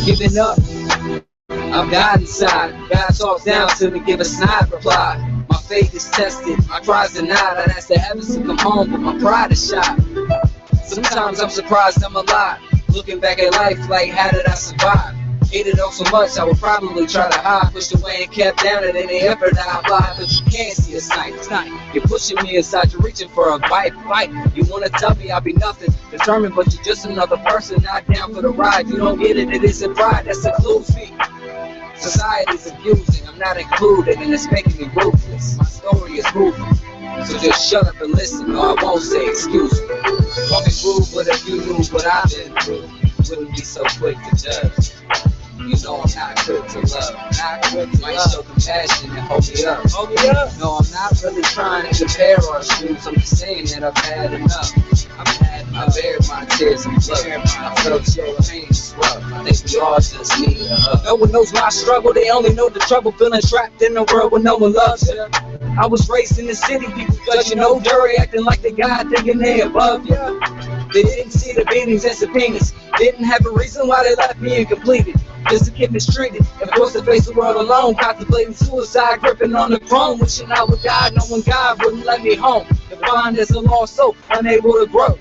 Giving up, I'm God inside. God talks down to me, give a snide reply. My faith is tested, my cries denied. I'd ask the heavens to come home, but my pride is shot. Sometimes I'm surprised I'm alive. Looking back at life like, how did I survive? Hated all so much, I would probably try to hide. Pushed away and kept down at any effort I apply. Cause you can't see a snipe. You're pushing me inside, you're reaching for a bite. You wanna tell me I'll be nothing, determined, but you're just another person not down for the ride. You don't get it, it isn't pride, that's a clue. See, society's abusing, I'm not included, and it's making me ruthless. My story is moving, so just shut up and listen, or I won't say excuse me. Call me rude, but if you knew what I've been through, you wouldn't be so quick to judge. You know I'm not quick to love. Not quick to might show compassion and hold me up. Hold me up. No, I'm not really trying to compare our shoes. I'm just saying that I've had enough. I bared my tears and blood. I felt your pain as well. I think we all just need a hug. No one knows my struggle. They only know the trouble. Feeling trapped in a world where no one loves you. I was raised in the city. People judging no dirty, acting like they God, thinking they above you. They didn't see the beatings and subpoenas. Didn't have a reason why they left me incompleted. Just a kid mistreated, and forced to face the world alone. Contemplating suicide, gripping on the chrome. Wishing I would die, knowing God wouldn't let me home. Defined as a lost soul, unable to grow.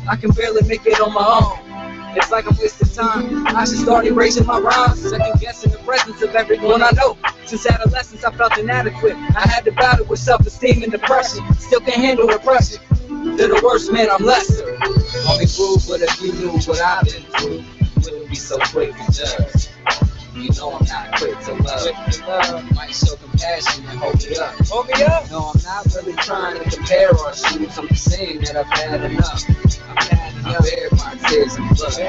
I can barely make it on my own. It's like I'm wasting time. I should start erasing my rhymes, second guessing the presence of everyone I know. Since adolescence, I felt inadequate. I had to battle with self-esteem and depression. Still can't handle the pressure. They're the worst, man, I'm lesser. Call me rude, but if you knew what I've been through, you wouldn't be so quick to judge. You know I'm not quick to love. Might show compassion and hold me up. Hold me up. No, I'm not really trying to compare our shoes. I'm just saying that I've had enough. I bared my tears and blood. I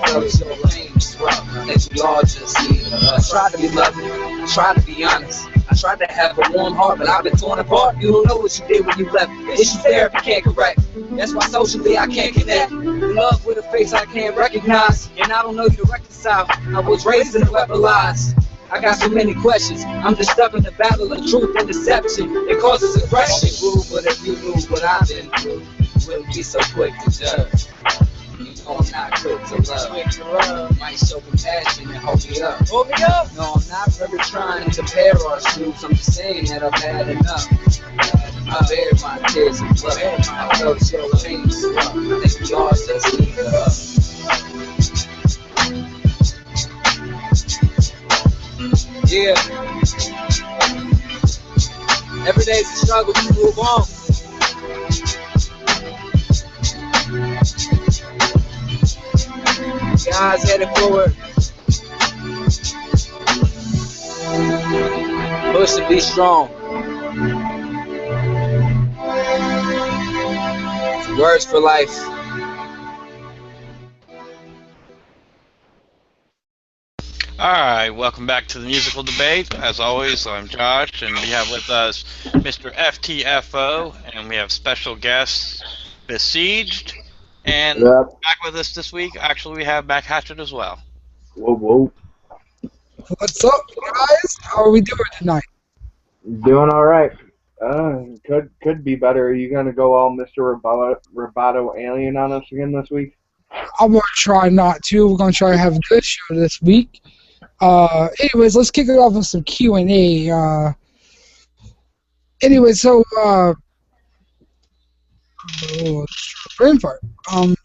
felt your pain as well. I think we all just need a hug. I try to be loving. I try to be honest. I tried to have a warm heart, but I've been torn apart. You don't know what you did when you left. Issues there if you can't correct. That's why socially I can't connect. In love with a face I can't recognize, and I don't know you to reconcile. I was raised in the web of lies. I got so many questions. I'm just stuck in the battle of truth and deception. It causes aggression. Rude, but if you knew what I've been through, you wouldn't be so quick to judge. You know I'm not quick to love. Might show compassion and hold me up. Hold me up. No, I'm not really trying to compare our shoes. I'm just saying that I've had enough. I bared my tears and blood. I felt your pain as well. I think we all just need a hug. Yeah. Every day's a struggle to move on. Guys headed forward. Push and be strong. Words for life. Alright, welcome back to the musical debate. As always, I'm Josh, and we have with us Mr. FTFO, and we have special guests Besieged, and back with us this week, actually, we have Mac Hatchet as well. Whoa. What's up, guys? How are we doing tonight? Doing all right. Could be better. Are you gonna go all Mr. Roboto Alien on us again this week? I'm gonna try not to. We're gonna try to have a good show this week. Anyways, let's kick it off with some Q&A. Brain fart. So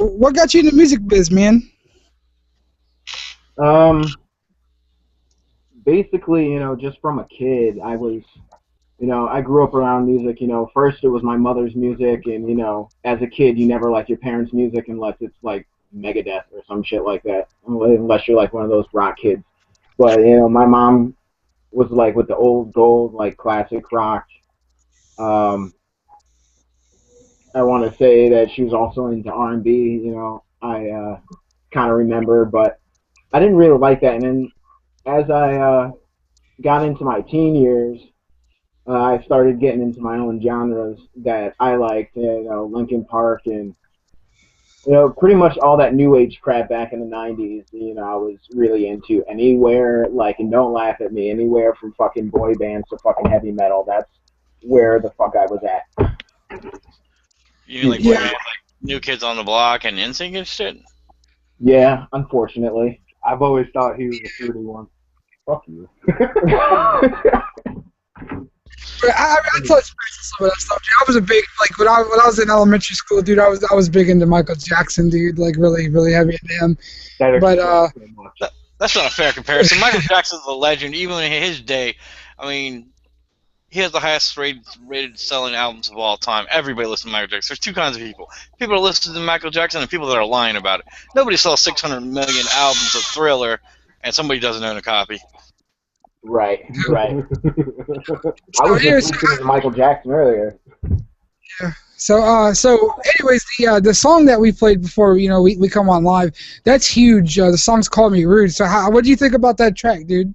what got you in the music biz, man? Basically, just from a kid, I was, I grew up around music. First it was my mother's music, and as a kid, you never like your parents' music unless it's like Megadeth or some shit like that, unless you're like one of those rock kids. But my mom was like with the old gold, like classic rock. I want to say that she was also into R&B. I kind of remember, but I didn't really like that. And then as I got into my teen years, I started getting into my own genres that I liked. Linkin Park and pretty much all that new age crap back in the 90s. I was really into anywhere, and don't laugh at me, anywhere from fucking boy bands to fucking heavy metal. That's where the fuck I was at. You mean like New Kids on the Block and NSYNC and shit? Yeah, unfortunately. I've always thought he was the fruity one. Fuck you. But I touched base on some of that stuff, dude. I was a big, like, when I was in elementary school, dude, I was big into Michael Jackson, dude, like, really, really heavy into him. But, that's not a fair comparison. Michael Jackson's a legend, even in his day. I mean, he has the highest rated selling albums of all time. Everybody listens to Michael Jackson. There's two kinds of people. People that listen to Michael Jackson and people that are lying about it. Nobody sells 600 million albums of Thriller and somebody doesn't own a copy. Right. I was just listening to Michael Jackson earlier. Yeah. So anyways, the song that we played before, we come on live, that's huge. The song's Call Me Rude. So what do you think about that track, dude?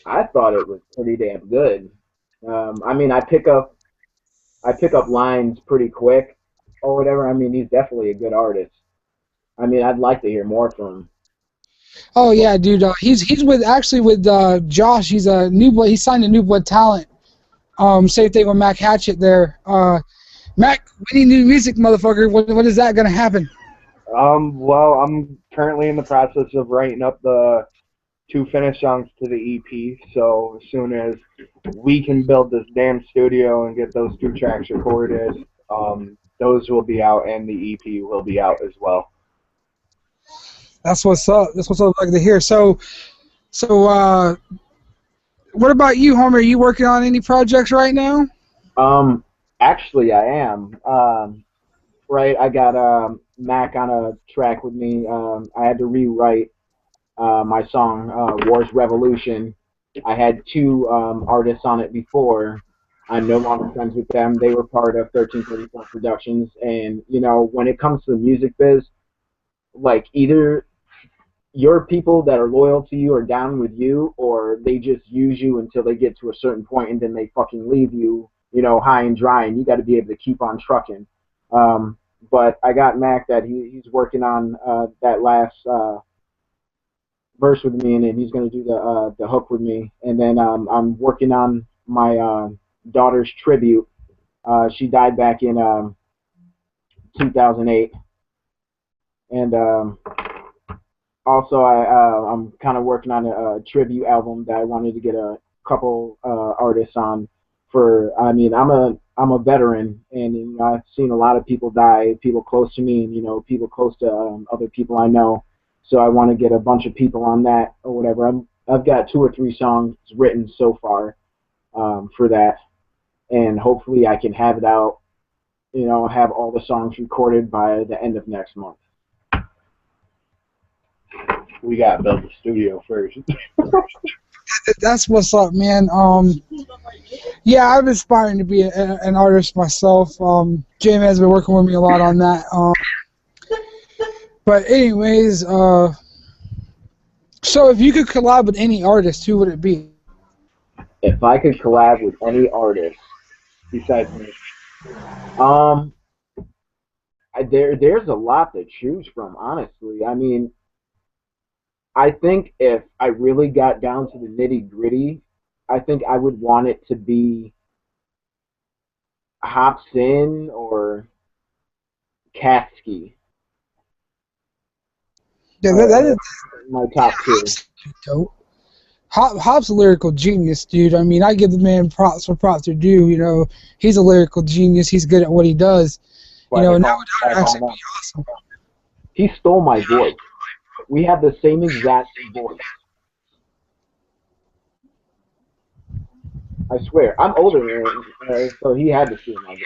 I thought it was pretty damn good. I mean, I pick up lines pretty quick or whatever. I mean, he's definitely a good artist. I mean, I'd like to hear more from him. Oh yeah, dude. He's with Josh. He's a New Blood. He signed to New Blood Talent. Same thing with Mac Hatchett there. Mac, we need new music, motherfucker. When is that gonna happen? Well, I'm currently in the process of writing up the 2 finished songs to the EP. So as soon as we can build this damn studio and get those 2 tracks recorded, those will be out, and the EP will be out as well. That's what's up. That's what's up. I'd like to hear. So, what about you, Homer? Are you working on any projects right now? Actually, I am. Right, I got Mac on a track with me. I had to rewrite my song, War's Revolution. I had 2 artists on it before. I'm no longer friends with them. They were part of 1334 Productions. And, when it comes to the music biz, like, either your people that are loyal to you are down with you, or they just use you until they get to a certain point and then they fucking leave you, high and dry, and you got to be able to keep on trucking. But I got Mac that he's working on that last verse with me, and then he's going to do the hook with me. And then I'm working on my daughter's tribute. She died back in 2008. And also I'm kind of working on a tribute album that I wanted to get a couple artists on. I mean, I'm a veteran, and I've seen a lot of people die, people close to me, and people close to other people I know. So I want to get a bunch of people on that or whatever. I've got 2 or 3 songs written so far for that, and hopefully I can have it out. Have all the songs recorded by the end of next month. We gotta build the studio first. That's what's up, man. Yeah, I'm aspiring to be an artist myself. J-Man's been working with me a lot on that. But anyways, so if you could collab with any artist, who would it be? If I could collab with any artist besides me, there's a lot to choose from, honestly. I mean, I think if I really got down to the nitty-gritty, I think I would want it to be Hopsin or Katsky. Yeah, that is my top 2. Dope. Hop's a lyrical genius, dude. I mean, I give the man props for props are due. He's a lyrical genius. He's good at what he does. And that would actually be awesome. He stole my voice. We have the same exact voice. I swear. I'm older than him, so he had to steal my voice.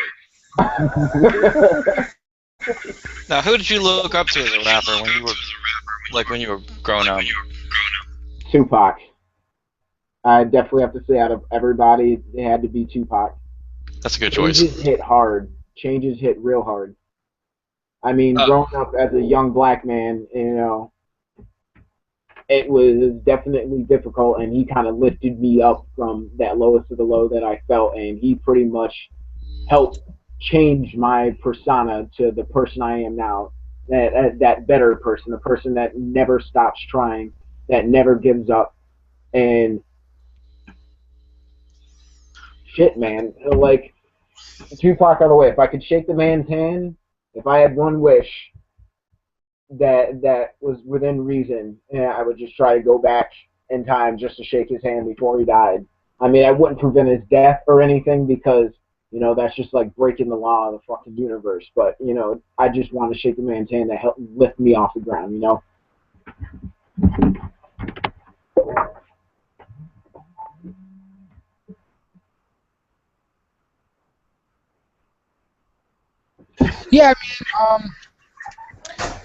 Now, who did you look up to as a rapper when you were growing up? Tupac. I definitely have to say, out of everybody, it had to be Tupac. That's a good choice. Changes hit hard. Changes hit real hard. I mean, growing up as a young black man, it was definitely difficult, and he kind of lifted me up from that lowest of the low that I felt, and he pretty much helped change my persona to the person I am now, that better person, the person that never stops trying, that never gives up, and shit, man, like, Tupac all the way. If I could shake the man's hand, if I had one wish, that was within reason, and I would just try to go back in time just to shake his hand before he died. I mean, I wouldn't prevent his death or anything because, you know, that's just like breaking the law of the fucking universe. But, you know, I just want to shake the man's hand to help lift me off the ground, you know? Yeah, I mean,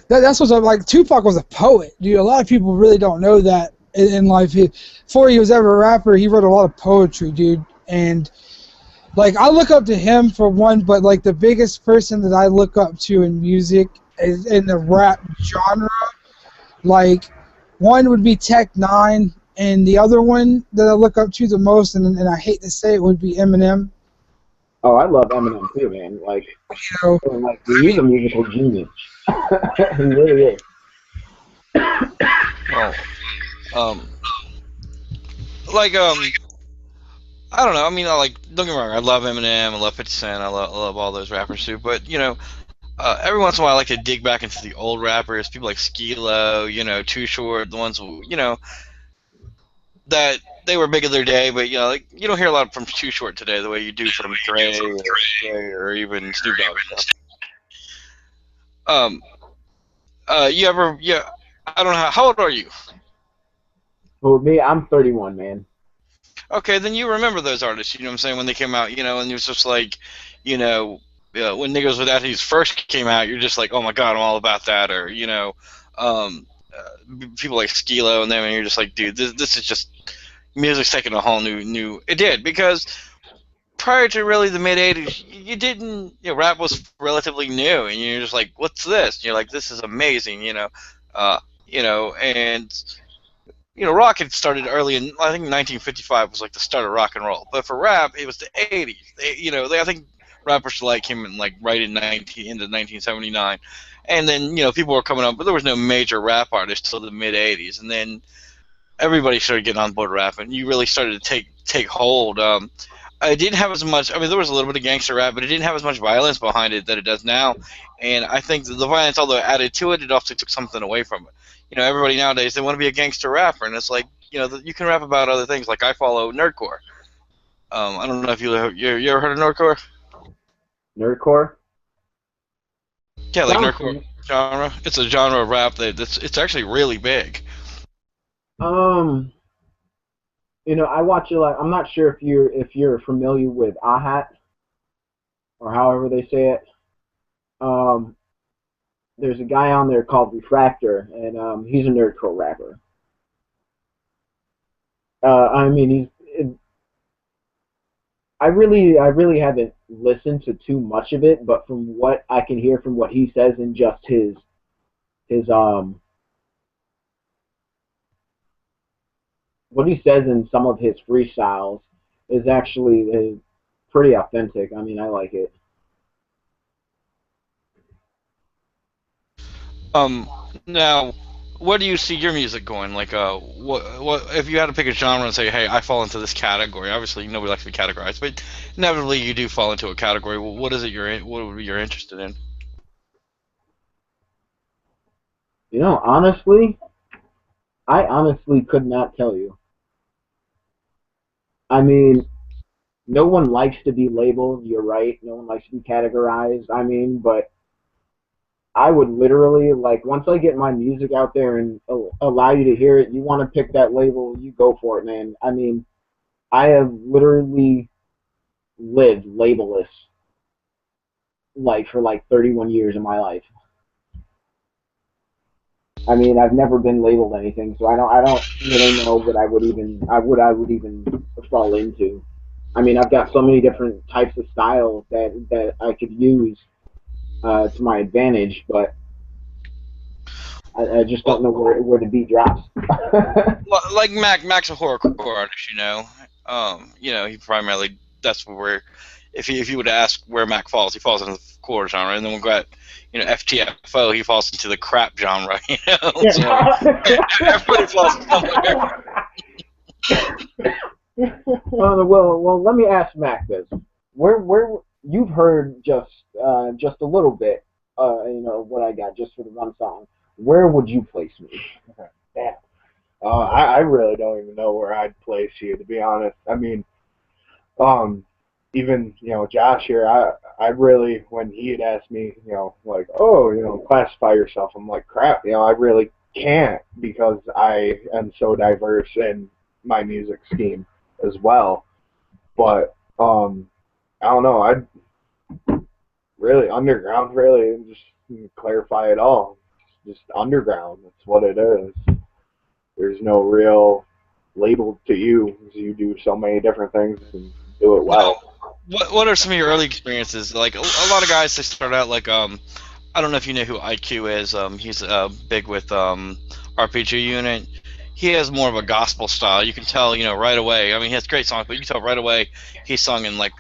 that's what's up. Like, Tupac was a poet, dude. A lot of people really don't know that in life. Before he was ever a rapper, he wrote a lot of poetry, dude. And, like, I look up to him for one, but, like, the biggest person that I look up to in music is in the rap genre, like, one would be Tech-9, and the other one that I look up to the most, and I hate to say it, would be Eminem. Oh, I love Eminem too, man. Like, you know, like he's a musical genius. He really is. Well, I don't know. I mean, don't get me wrong. I love Eminem. I love 50 Cent. I love all those rappers too. But you know, every once in a while, I like to dig back into the old rappers. People like Skee-Lo, you know, Too Short, the ones who, you know, that they were big in their day. But you know, like you don't hear a lot from Too Short today, the way you do from Dre or even Snoop Dogg. Yeah. I don't know. How old are you? Well, me, I'm 31, man. Okay, then you remember those artists, you know what I'm saying, when they came out, you know, and it was just like, you know, when Niggas Without His first came out, you're just like, oh my god, I'm all about that, or, you know, people like Skee-Lo and them, and you're just like, dude, this is just, music's taking a whole new, it did, because prior to really the mid-'80s, you didn't, you know, rap was relatively new, and you're just like, what's this? And you're like, this is amazing, you know, and... You know, rock had started early in, I think 1955 was like the start of rock and roll. But for rap, it was the 80s. I think rappers like him in like right into 1979. And then, you know, people were coming up, but there was no major rap artists till the mid 80s. And then everybody started getting on board rap, and you really started to take hold. It didn't have as much, I mean, there was a little bit of gangster rap, but it didn't have as much violence behind it that it does now. And I think that the violence, although added to it, it also took something away from it. You know, everybody nowadays, they want to be a gangster rapper, and it's like, you know, you can rap about other things. Like, I follow nerdcore. I don't know if you ever heard of nerdcore? Nerdcore? Yeah, like nerdcore genre. It's a genre of rap it's actually really big. You know, I watch a lot. I'm not sure if you're familiar with Ahat, or however they say it. There's a guy on there called Refractor, and he's a nerdcore rapper. I mean, I really haven't listened to too much of it, but from what I can hear from what he says in just his what he says in some of his freestyles is actually pretty authentic. I mean, I like it. Now, where do you see your music going? Like, what if you had to pick a genre and say, hey, I fall into this category? Obviously, nobody likes to be categorized, but inevitably you do fall into a category. Well, what is it what would be you're interested in? You know, I honestly could not tell you. I mean, no one likes to be labeled. You're right. No one likes to be categorized. I mean, but I would literally, like, once I get my music out there and allow you to hear it, you want to pick that label, you go for it, man. I mean, I have literally lived labelless, like, for like 31 years of my life. I mean, I've never been labeled anything, so I don't really know what I would even fall into. I mean, I've got so many different types of styles that I could use to my advantage, but I just don't know where the beat drops. Like Mac's a horrorcore artist, you know. He primarily, that's where, if you would ask where Mac falls, he falls into the horror genre, and then we've got, you know, FTFO, he falls into the crap genre, you know. So everybody falls somewhere. Well, let me ask Mac this: where you've heard just a little bit, you know, what I got just for the one song. where would you place me? Damn. I really don't even know where I'd place you, to be honest. I mean, even, Josh here, I really, when he had asked me, like, oh, classify yourself, I'm like, crap, I really can't, because I am so diverse in my music scheme as well. But, I don't know, I'd really, underground, really, just clarify it all. Just underground, that's what it is. There's no real label to you, because you do so many different things and do it well. What are some of your early experiences? Like a lot of guys, they start out like I don't know if you know who IQ is. He's big with RPG Unit. He has more of a gospel style. You can tell, right away. I mean, he has great songs, but you can tell right away he's sung in like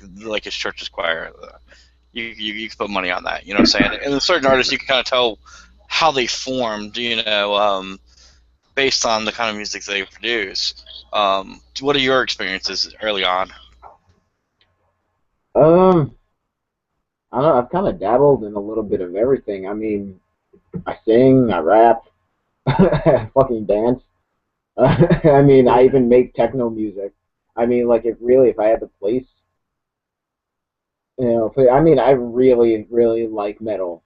his church's choir. You can put money on that. You know what I'm saying? And then certain artists, you can kind of tell how they formed. Based on the kind of music they produce. What are your experiences early on? I don't know. I've kind of dabbled in a little bit of everything. I mean, I sing, I rap, I fucking dance. I mean, I even make techno music. I mean, like, if I had the place, I mean, I really, really like metal.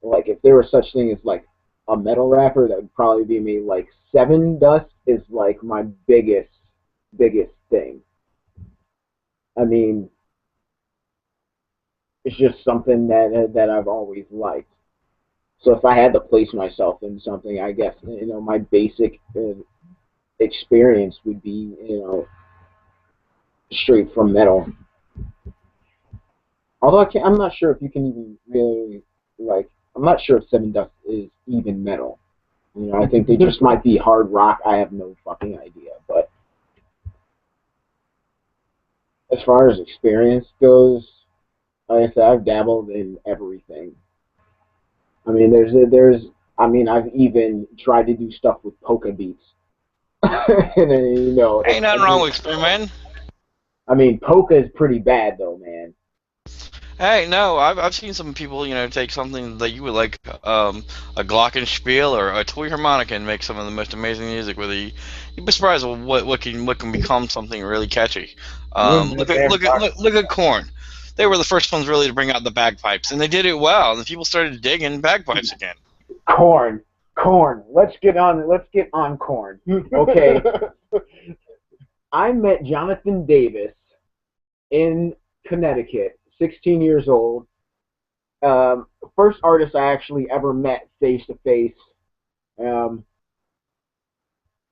Like, if there was such thing as, like, a metal rapper, that would probably be me. Like, Sevendust is, like, my biggest thing. I mean, it's just something that I've always liked. So if I had to place myself in something, I guess, my basic experience would be, straight from metal. Although I'm not sure if you can even really, like, I'm not sure if Sevendust is even metal. I think they just might be hard rock. I have no fucking idea. But as far as experience goes, like I said, I've dabbled in everything. I mean, I've even tried to do stuff with polka beats. And then, ain't nothing wrong with experimenting. I mean, polka is pretty bad though, man. Hey, no, I've seen some people, take something that you would like, a glockenspiel or a toy harmonica and make some of the most amazing music with it. You'd be surprised what can become something really catchy. Look at Korn. They were the first ones really to bring out the bagpipes, and they did it well. And people started digging bagpipes again. Korn. Let's get on Korn. Okay. I met Jonathan Davis in Connecticut. 16 years old. First artist I actually ever met face to face.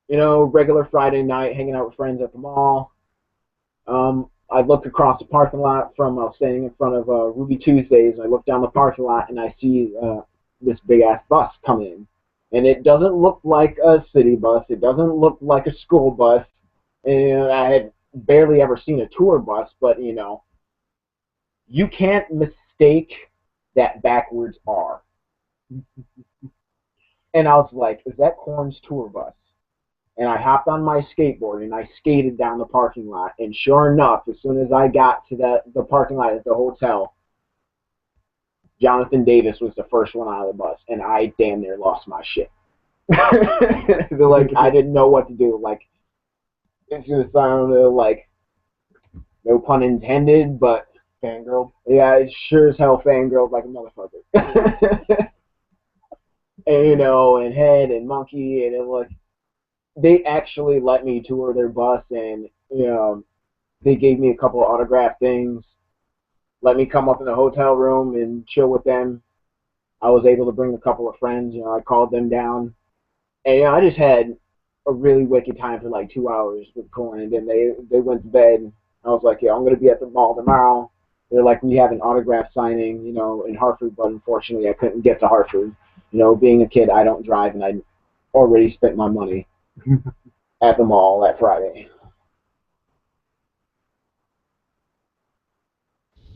Regular Friday night, hanging out with friends at the mall. I looked across the parking lot I was standing in front of Ruby Tuesdays, and I look down the parking lot and I see this big ass bus come in. And it doesn't look like a city bus. It doesn't look like a school bus. And I had barely ever seen a tour bus, but you can't mistake that backwards R. And I was like, is that Korn's tour bus? And I hopped on my skateboard and I skated down the parking lot. And sure enough, as soon as I got to the parking lot at the hotel, Jonathan Davis was the first one out of the bus. And I damn near lost my shit. Like, I didn't know what to do. Like, it's going to sound like, no pun intended, but fangirl. Yeah, it sure as hell fangirled like a motherfucker. And, and Head and Monkey, and it was, they actually let me tour their bus, and, they gave me a couple of autograph things, let me come up in the hotel room and chill with them. I was able to bring a couple of friends, I called them down, and, I just had a really wicked time for like 2 hours with Korn, and then they went to bed. I was like, yeah, I'm going to be at the mall tomorrow. They're like, we have an autograph signing, in Hartford, but unfortunately I couldn't get to Hartford. Being a kid, I don't drive, and I already spent my money at the mall that Friday.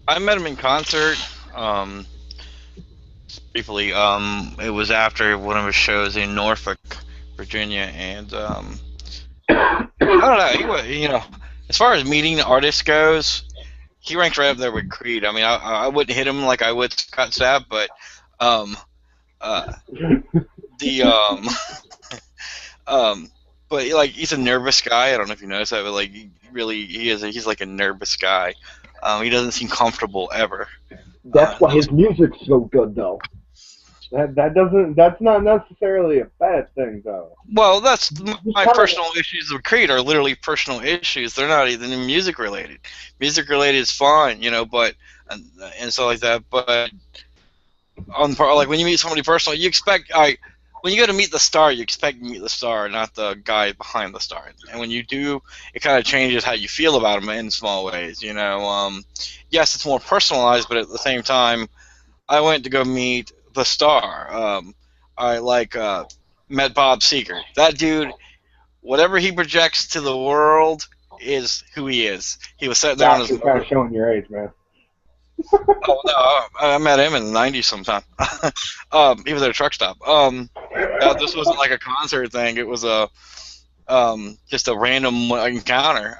I met him in concert, briefly. It was after one of his shows in Norfolk, Virginia, and I don't know. As far as meeting artists goes, he ranked right up there with Creed. I mean, I wouldn't hit him like I would Scott Stapp, but The but like he's a nervous guy. I don't know if you noticed that, but like he's like a nervous guy. He doesn't seem comfortable ever. That's why his music's so good, though. That's not necessarily a bad thing, though. Well, that's my personal issues with Creed are literally personal issues. They're not even music related. Music related is fine, you know, but and stuff like that. But on like when you meet somebody personal, you expect when you go to meet the star, you expect to meet the star, not the guy behind the star. And when you do, it kind of changes how you feel about him in small ways, you know. Yes, it's more personalized, but at the same time, I went to go meet the star. I met Bob Seger. That dude, whatever he projects to the world is who he is. He was sitting there on his. You're kind of showing your age, man. Oh no, I met him in the '90s sometime. He was at a truck stop. This wasn't like a concert thing. It was just a random encounter.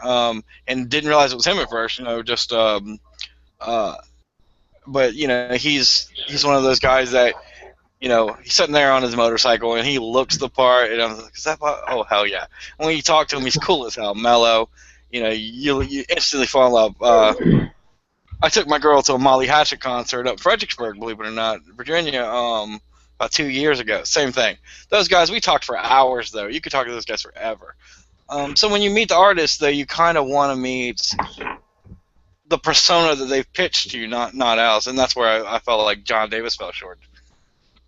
And didn't realize it was him at first. You know, just but you know, he's one of those guys that, you know, he's sitting there on his motorcycle and he looks the part, and I'm like, is that Bob? Oh hell yeah! And when you talk to him, he's cool as hell, mellow. You know, you instantly fall in love. I took my girl to a Molly Hatchet concert up in Fredericksburg, believe it or not, Virginia, about 2 years ago. Same thing. Those guys, we talked for hours, though. You could talk to those guys forever. So when you meet the artist, though, you kind of want to meet the persona that they've pitched to you, not else. And that's where I felt like John Davis fell short.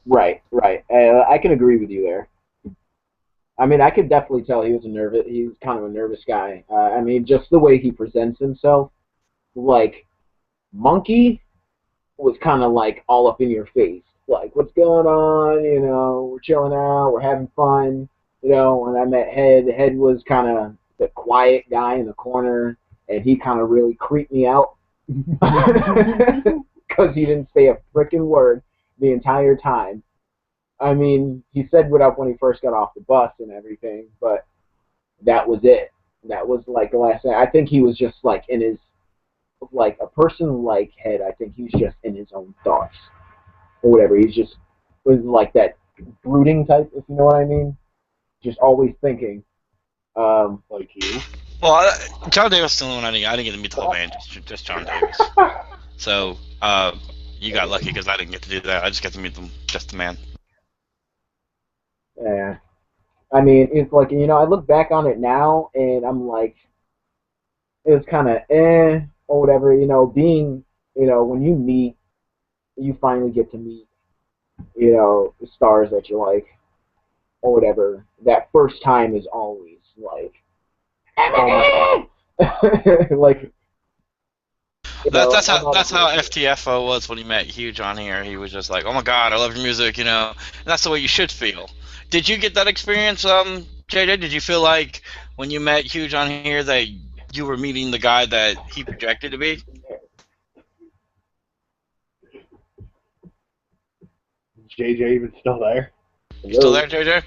Right. I can agree with you there. I mean, I could definitely tell he was he's kind of a nervous guy. I mean, just the way he presents himself, like, Monkey was kind of like all up in your face, like, what's going on, you know, we're chilling out, we're having fun, you know. When I met Head was kind of the quiet guy in the corner, and he kind of really creeped me out because he didn't say a freaking word the entire time. I mean, he said what up when he first got off the bus and everything, but that was it. That was like the last thing. I think he was just like in his, like a person like Head, I think he's just in his own thoughts or whatever. He's just was like that brooding type, if you know what I mean. Just always thinking, like you. Well, John Davis is the only one I didn't get to meet the whole band, just John Davis. So you got lucky because I didn't get to do that. I just got to meet them, just the man. Yeah, I mean, it's like, you know, I look back on it now and I'm like, it was kind of or whatever, you know, being, you know, when you finally get to meet, you know, the stars that you like, or whatever, that first time is always like, oh my God. Like, that's how FTFO was when he met Huge on here. He was just like, oh my God, I love your music, you know, and that's the way you should feel. Did you get that experience, JJ? Did you feel like when you met Huge on here that you were meeting the guy that he projected to be? JJ even still there? You still there, JJ?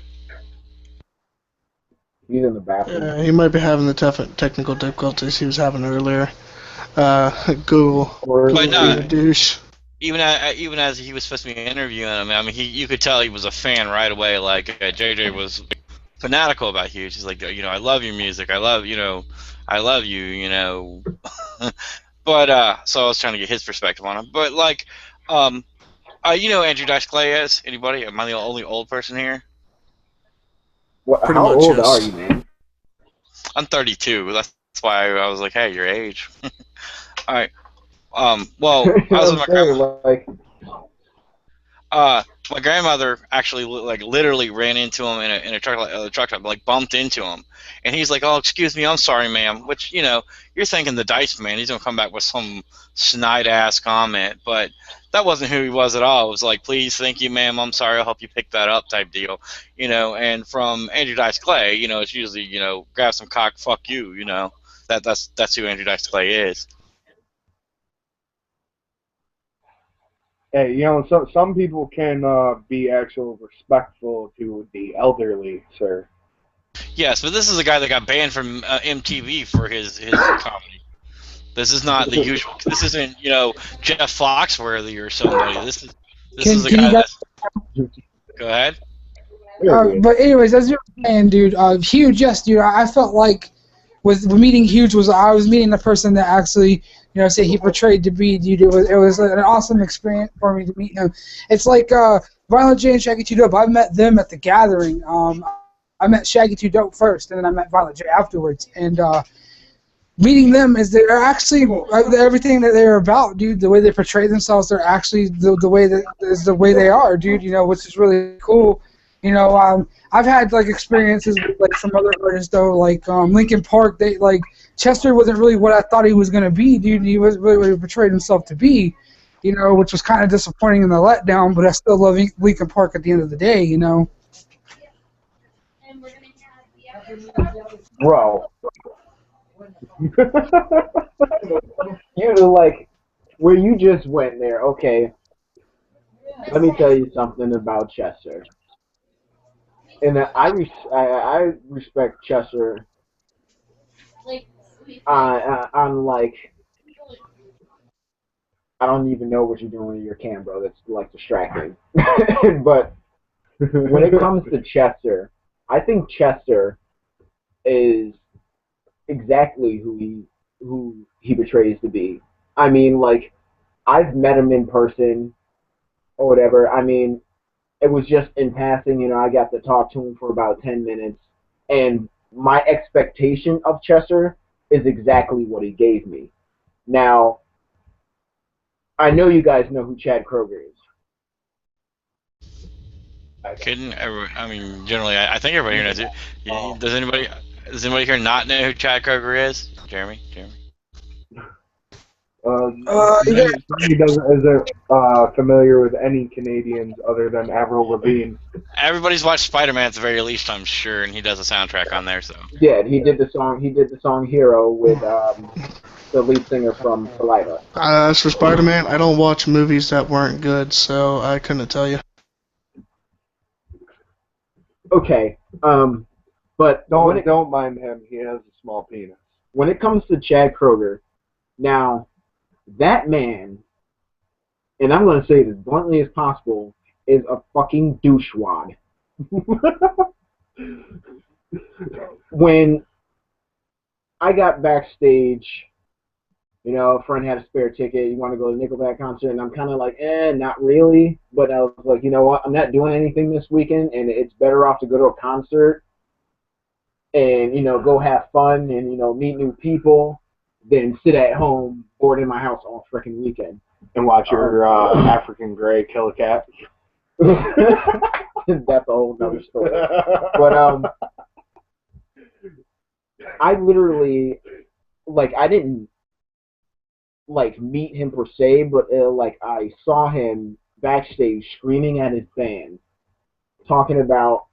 He's in the bathroom. He might be having the technical difficulties he was having earlier. Google. But no, douche. Even as he was supposed to be interviewing him, I mean, you could tell he was a fan right away. Like JJ was fanatical about Huge. He's like, you know, I love your music. I love you, you know. But so I was trying to get his perspective on him. But like, you know, Andrew Dice Clay is anybody? Am I the only old person here? How old are you, man? I'm 32. That's why I was like, hey, your age. All right. Well, I was with my grandma. My grandmother actually literally ran into him in a truck stop, like bumped into him, and he's like, "Oh, excuse me, I'm sorry, ma'am." Which, you know, you're thinking the Dice Man, he's gonna come back with some snide ass comment, but that wasn't who he was at all. It was like, "Please, thank you, ma'am, I'm sorry, I'll help you pick that up," type deal, you know. And from Andrew Dice Clay, you know, it's usually, you know, grab some cock, fuck you, you know. That's who Andrew Dice Clay is. Hey, you know, some people can be actually respectful to the elderly, sir. Yes, but this is a guy that got banned from MTV for his comedy. This is not the usual. This isn't, you know, Jeff Foxworthy or somebody. This This is the can guy you guys? Go ahead. But anyways, as you're saying, dude, Huge, yes, dude. I felt like with meeting Huge I was meeting the person that actually, say he portrayed to be, dude. It was an awesome experience for me to meet him. It's like Violent J and Shaggy 2 Dope. I met them at the gathering. I met Shaggy 2 Dope first, and then I met Violent J afterwards. And meeting them is they're actually everything that they're about, dude. The way they portray themselves, they're actually the way that is the way they are, dude. Which is really cool. I've had like experiences with, like some other artists though, like Linkin Park. They like Chester wasn't really what I thought he was gonna be, dude. He wasn't really what he portrayed himself to be, which was kind of disappointing in the letdown. But I still love Linkin Park at the end of the day, Bro, like where you just went there. Okay, let me tell you something about Chester. And I respect Chester on like, I don't even know what you're doing with your cam, bro. That's like distracting. But when it comes to Chester, I think Chester is exactly who he portrays to be. I mean, like, I've met him in person or whatever. I mean, it was just in passing, I got to talk to him for about 10 minutes, and my expectation of Chester is exactly what he gave me. Now, I know you guys know who Chad Kroeger is. Generally, I think everybody here knows it. Does anybody here not know who Chad Kroeger is? Jeremy? He isn't familiar with any Canadians other than Avril Lavigne. Everybody's watched Spider-Man at the very least, I'm sure, and he does a soundtrack on there. So yeah, he did the song "Hero" with the lead singer from Saliva. As for Spider-Man, I don't watch movies that weren't good, so I couldn't tell you. Okay, but don't mind him. He has a small penis. When it comes to Chad Kroeger, now that man, and I'm going to say it as bluntly as possible, is a fucking douchewad. When I got backstage, a friend had a spare ticket, you want to go to a Nickelback concert, and I'm kind of like, not really, but I was like, you know what, I'm not doing anything this weekend, and it's better off to go to a concert and, go have fun and, meet new people than sit at home bored in my house all freaking weekend. And watch your African Grey kill a cat. That's a whole nother story. But I literally, like, I didn't, like, meet him per se, but, like, I saw him backstage screaming at his fans, talking about,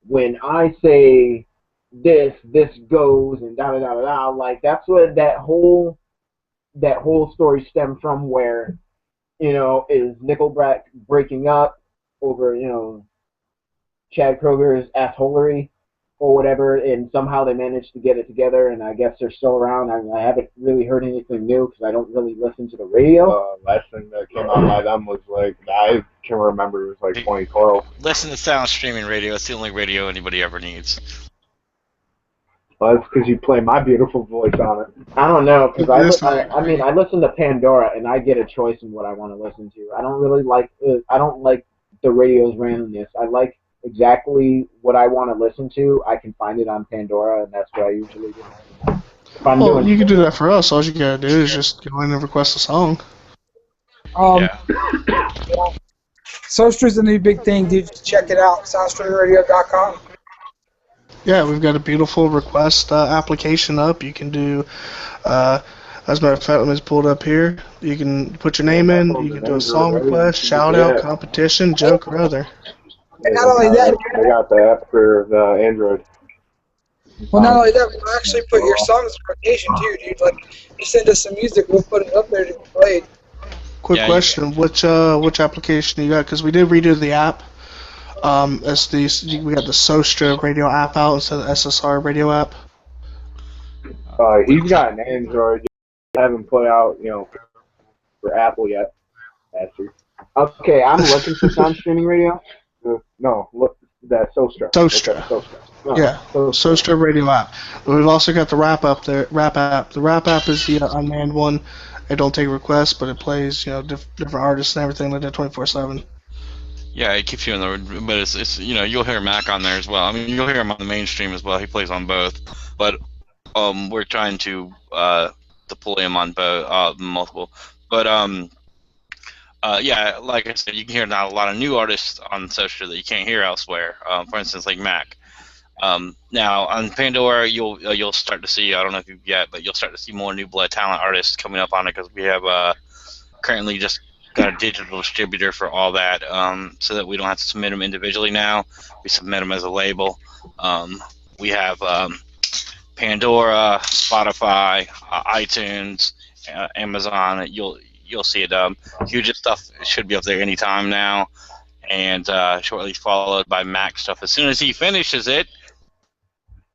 when I say this goes, and da-da-da-da-da, like, that's what that whole story stemmed from, where, is Nickelback breaking up over, Chad Kroeger's assholery or whatever, and somehow they managed to get it together, and I guess they're still around. I haven't really heard anything new because I don't really listen to the radio. Last thing that came out by them was like, I can remember, it was like 2012. Listen to Sound Streaming Radio. It's the only radio anybody ever needs. Well, that's because you play my beautiful voice on it. I don't know, because I listen to Pandora, and I get a choice in what I want to listen to. I don't really like, I don't like the radio's randomness. I like exactly what I want to listen to. I can find it on Pandora, and that's what I usually do. You can do that for us. All you gotta do is just go in and request a song. Soastra's the new big thing, dude. Check it out. SoundStreamRadio.com. Yeah, we've got a beautiful request application up. You can do, as a matter of fact, let me pull it up here. You can put your name in. You can do a song request, shout out, competition, joke, or other. And not only that, I got the app for the Android. Well, not only that, we'll actually put your songs in rotation too, dude. Like, you send us some music, we'll put it up there to be played. Quick question: which application you got? Because we did redo the app. We got the Soastra radio app out instead of the SSR radio app. He's got an Android. I haven't put out, for Apple yet. Okay, I'm looking for sound streaming radio. No, look, that Sostra. Sostra. Oh, Yeah, Sostra radio app. But we've also got the Rap up there. Rap app. The Rap app is the unmanned one. It don't take requests, but it plays different artists and everything like that 24/7. Yeah, it keeps you in the, but it's you'll hear Mac on there as well. I mean, you'll hear him on the mainstream as well. He plays on both, but we're trying to deploy him on both, multiple. But yeah, like I said, you can hear now a lot of new artists on Social that you can't hear elsewhere. For instance, like Mac. Now on Pandora, you'll start to see. I don't know if you've yet, but you'll start to see more New Blood Talent artists coming up on it because we have currently just got a digital distributor for all that, so that we don't have to submit them individually now. We submit them as a label. We have Pandora, Spotify, iTunes, Amazon. You'll see it. Huge stuff should be up there anytime now, and shortly followed by Mac stuff as soon as he finishes it.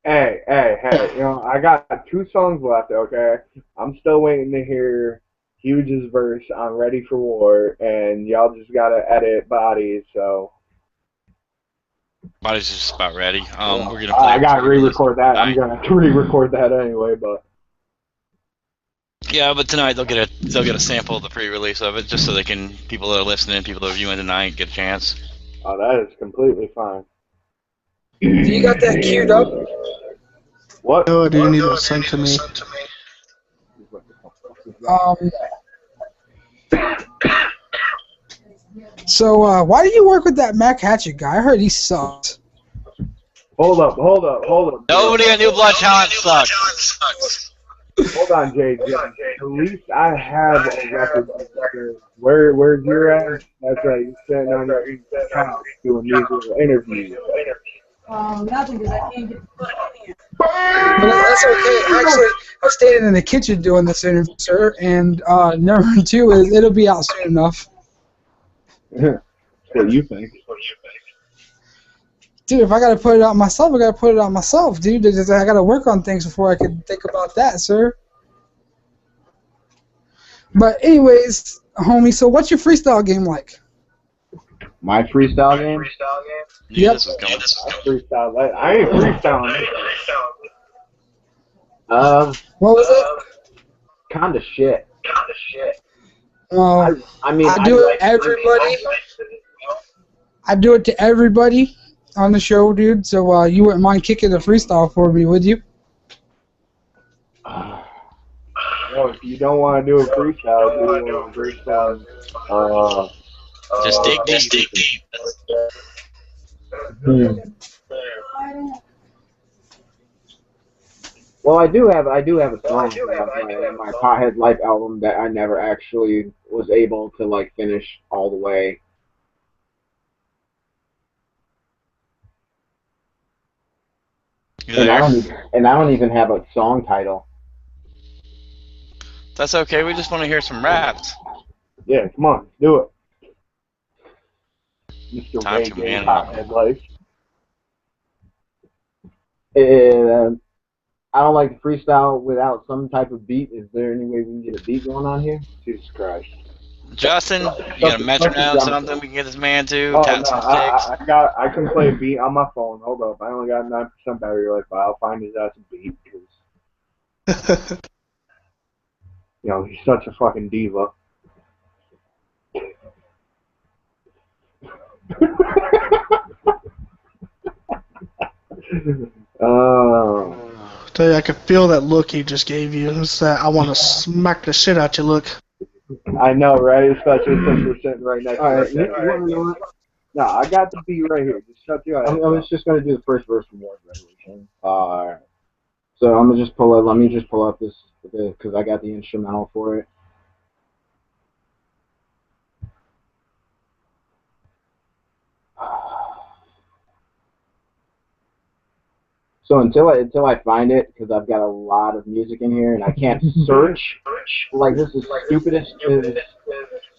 Hey, I got 2 songs left, okay? I'm still waiting to hear Huge's verse on Ready for War, and y'all just gotta edit Bodies, so... Body's just about ready. We're gonna play. I gotta re-record that. I'm gonna re-record that anyway, but... Yeah, but tonight they'll get a sample of the pre-release of it, just so they can, people that are listening, people that are viewing tonight, get a chance. Oh, that is completely fine. Do you got that queued up? What? No, do you need to send to me? So, why do you work with that Mac Hatchet guy? I heard he sucked. Hold up. Nobody at New Blood Talent sucks. Hold on, JJ. At least I have a record. Where's your ass? That's right. You're sitting on your couch doing these little interviews. Nothing, because I can't get the foot in here. But that's okay. Actually, I stayed in the kitchen doing this interview, sir. And number 2 is it'll be out soon enough. What do you think? Dude, if I gotta put it out myself, I gotta put it out myself, dude. I gotta work on things before I can think about that, sir. But anyways, homie, so what's your freestyle game like? My freestyle game? Yeah, Yep. this is going. Freestyle. I ain't freestyling. What was it? Kinda shit. I mean, I do it everybody. I do it to everybody on the show, dude. So you wouldn't mind kicking a freestyle for me, would you? No, if you don't want to do a freestyle, Just dig deep. Well, I do have a song on my Pothead Life album that I never actually was able to like finish all the way. And I don't even have a song title. That's okay. We just want to hear some raps. Yeah, come on, do it. Mr. Time to Reggae man Pothead Life. I don't like to freestyle without some type of beat. Is there any way we can get a beat going on here? Jesus Christ. Justin, you got a metronome, something we can get this man to? Oh, Tap no, some sticks. I can play a beat on my phone. Hold up. I only got 9% battery life, but I'll find his ass a beat. Cause, he's such a fucking diva. Tell you, I could feel that look he just gave you. It's that I want to smack the shit out you look. I know, right? Especially since we're sitting right next to Alright, each other. No, I got the beat right here. Just shut your eyes. I was just gonna do the first verse from Wars Revolution. Alright. So let me just pull up this because I got the instrumental for it. So until I find it, because I've got a lot of music in here and I can't search. Like this is the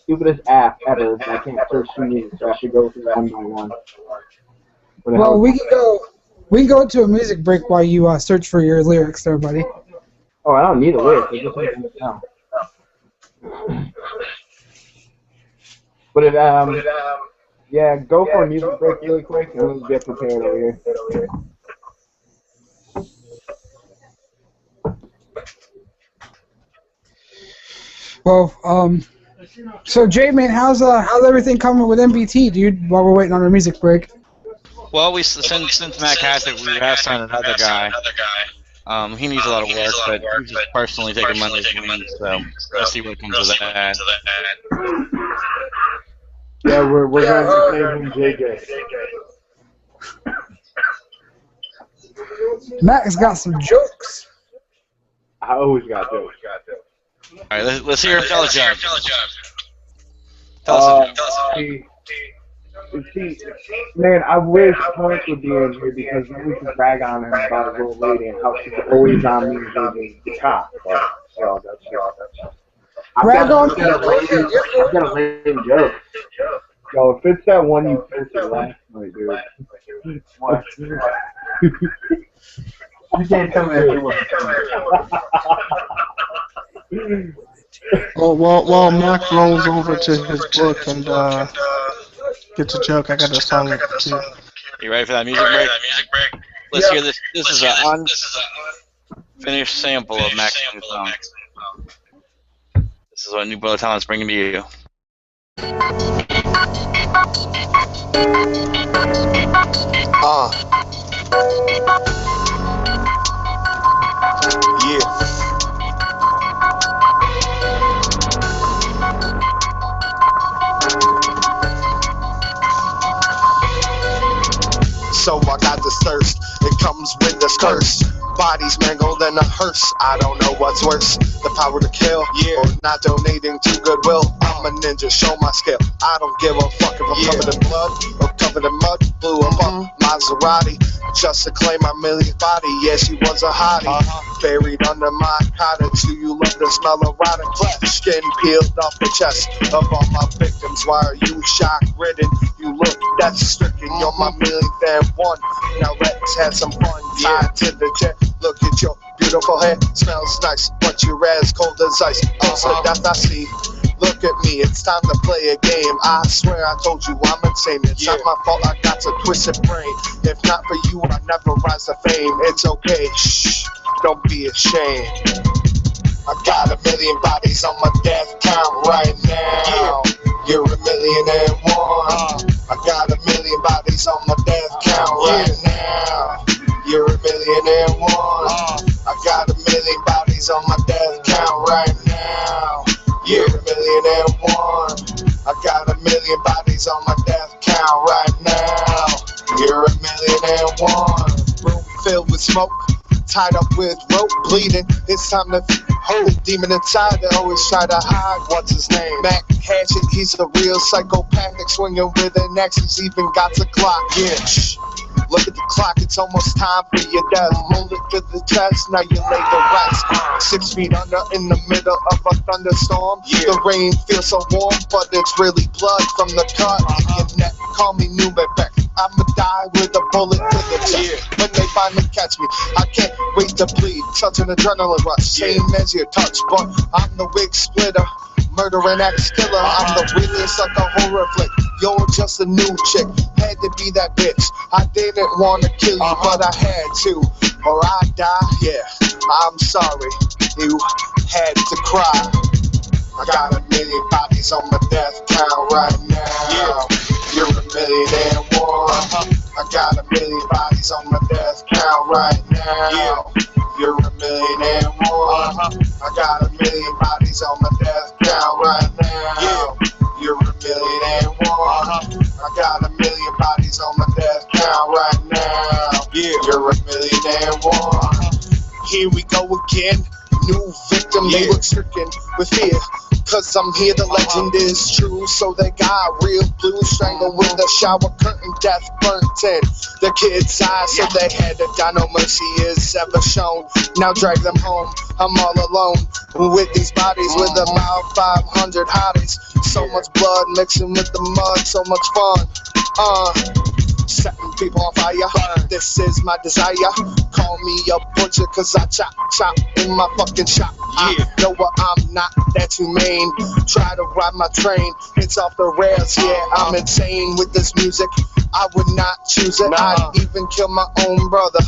stupidest app ever. I can't search for music, so I should go through one by one. Well, we can go to a music break while you search for your lyrics, there, buddy. Oh, I don't need a lyric. I just need to know. But yeah, go for a music break really quick and we'll get prepared over here. Well, so J-Man, how's everything coming with MBT, dude? While we're waiting on our music break. Well, since Mac Hatchet, we have signed another guy. He needs a lot of work, but he's just personally taking Monday's wings, so let's see what comes of that. Yeah, we're going to name him JJ. Mac's got some jokes. I always got jokes. All right, let's hear him tell a joke. Tell us a joke. See, man, I wish Torrance would be in here because then we could brag on him about his old lady and how she's always on me being the cop. So that's Brag on me. I've got a lame joke. So if it's that one you posted last night, dude. What? You can't tell me that you Well, while Mac rolls over to his book and gets a joke, I got a song too. You ready for that music break? Let's hear this. This is an unfinished sample of Mac's new song. This is what New Bullet Talent's bringing to you. Yeah. So I got this thirst, it comes with this curse. Bodies mangled in a hearse, I don't know what's worse. The power to kill, or not donating to Goodwill. I'm a ninja, show my skill. I don't give a fuck if I'm covered in blood or covered in mud. Blew up Maserati, just to claim my million body. Yeah, she was a hottie, buried under my cottage. Do you love the smell of rotting flesh? Skin peeled off the chest of all my victims. Why are you shock-ridden? You look death-stricken, you're my millionth and one. Now let's have some fun, tied to the jet. Look at your beautiful hair, smells nice, but you're as cold as ice. Also, death I see. Look at me, it's time to play a game. I swear I told you I'm insane. It's not my fault, I got a twisted brain. If not for you, I never rise to fame. It's okay, shh, don't be ashamed. I got a million bodies on my death count right now. You're a million and one. I got a million bodies on my death count right now. You're a million and one. I got a million bodies on my death count right now. You're a million and one. I got a million bodies on my death count right now. You're a million and one. Room filled with smoke, tied up with rope, bleeding. It's time to hold the demon inside. They always try to hide. What's his name? Mac Hatchet. He's a real psychopathic, swinging with an axe. He's even got a clock. Yeah. Shh. Look at the clock, it's almost time for your death. Hold it to the chest, now you lay to rest. 6 feet under in the middle of a thunderstorm. The rain feels so warm, but it's really blood from the cut in your neck. Call me Newman Beck. I'ma die with a bullet to the chest. When they finally catch me, I can't wait to bleed. Such an adrenaline rush, same as your touch. But I'm the wig splitter, murdering axe killer. I'm the realest like a horror flick. You're just a new chick, had to be that bitch. I didn't want to kill you, but I had to, or I'd die. Yeah, I'm sorry, you had to cry. I got a million bodies on my death count right now. You're a million and one. I got a million bodies on my death count right now. You're a million and one. I got a million bodies on my death count right now. You're a million and one. I got a million bodies on my death count right now. You're a million and one. Here we go again. New victim, they look stricken with fear. Cause I'm here, the legend is true. So they got real blue, strangled with a shower curtain, death burnt in the kid's eyes. So they had to die, no mercy is ever shown. Now drag them home, I'm all alone with these bodies, with about 500 hotties. So much blood mixing with the mud, so much fun. setting people on fire. This is my desire. Call me a butcher, cause I chop in my fucking shop. I know what I'm not that humane. Try to ride my train, it's off the rails, yeah. I'm insane with this music. I would not choose it. I'd even kill my own brother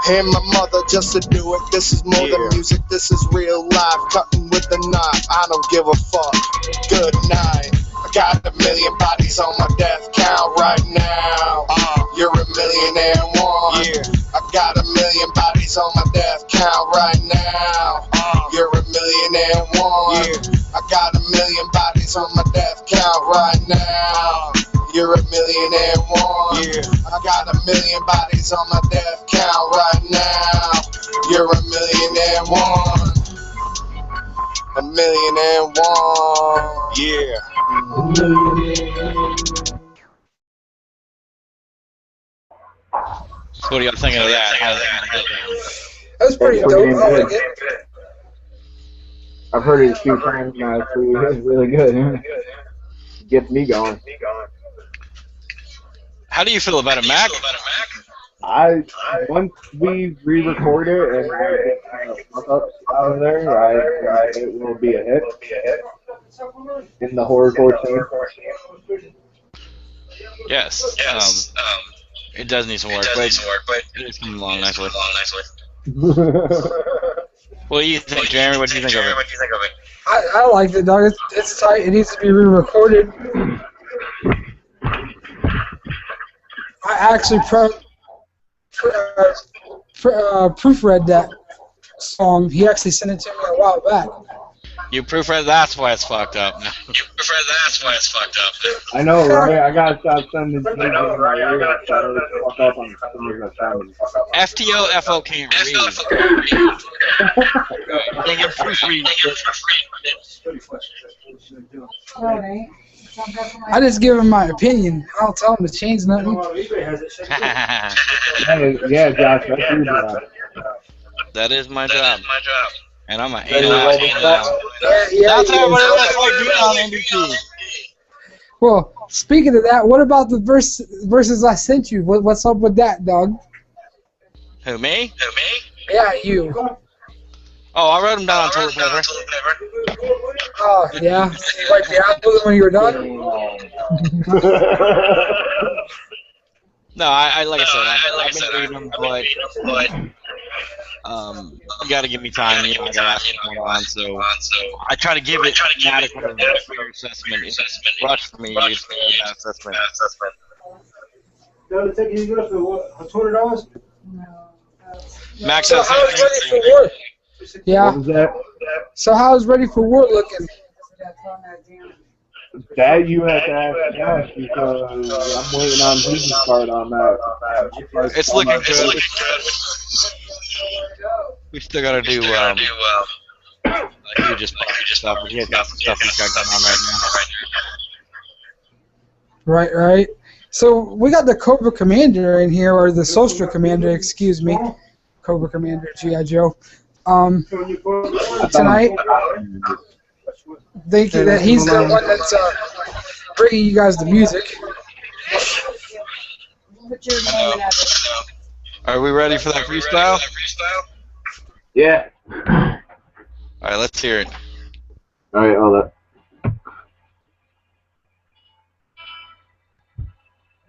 and my mother just to do it. This is more than music, this is real life. Cutting with the knife, I don't give a fuck. Good night. I got 1 million bodies on my death count right now. You're a millionaire one. I got 1 million bodies on my death count right now. You're a millionaire one. I got 1 million bodies on my death count right now. You're a millionaire one. I got 1 million bodies on my death count right now. You're a millionaire one. 1 millionaire one. Yeah. So what are y'all thinking of that? That was pretty dope. I like it. I've heard it a few times now. It's really good. Gets me going. How do you feel about it, Mac? Once we re-record it and out of there, it will be a hit in the horrorcore scene. Yes. It does need some work, but it's coming along nicely. What do you think, Jeremy? What do you think of it? I like it, dog. It's tight. It needs to be re-recorded. I actually proofread that song. He actually sent it to me a while back. You proofread, that's why it's fucked up. I know, right? I gotta stop sending things in my ear. Fuck up on FTO can't read. They can proofread. I just give him my opinion. I don't tell him to change nothing. Yeah, Josh, that's your job. That is my job. And I'm an 8 That's like doing on NBT. Well, speaking of that, what about the verses I sent you? What's up with that, dog? Who, me? Yeah, you. Oh, I wrote them down on toilet paper. Oh, yeah? You wiped your ass with it when you were done? No, I like I said, I've been reading them, but you gotta give me time, I gotta ask what's going on, so I try to give it an adequate or fair assessment. It's rush for me, it's a bad assessment. $200? Max So how's Ready for War? Yeah. So how's Ready for War looking? That you have to ask Josh because I'm waiting on his part on that. It's looking good. We still gotta do just stuff. We got some stuff we've got going on right now. Right. So we got the Cobra Commander in here, or the Solstice Commander, excuse me. Cobra Commander, G.I. Joe. Tonight, thank you that he's the one that's bringing you guys the music. Are we ready for that freestyle? Yeah. Alright, let's hear it. Alright, hold up.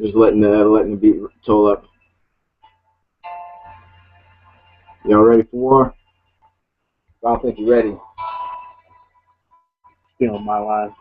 Just letting the beat toll up. Y'all ready for war? I don't think you're ready. Stealing my line.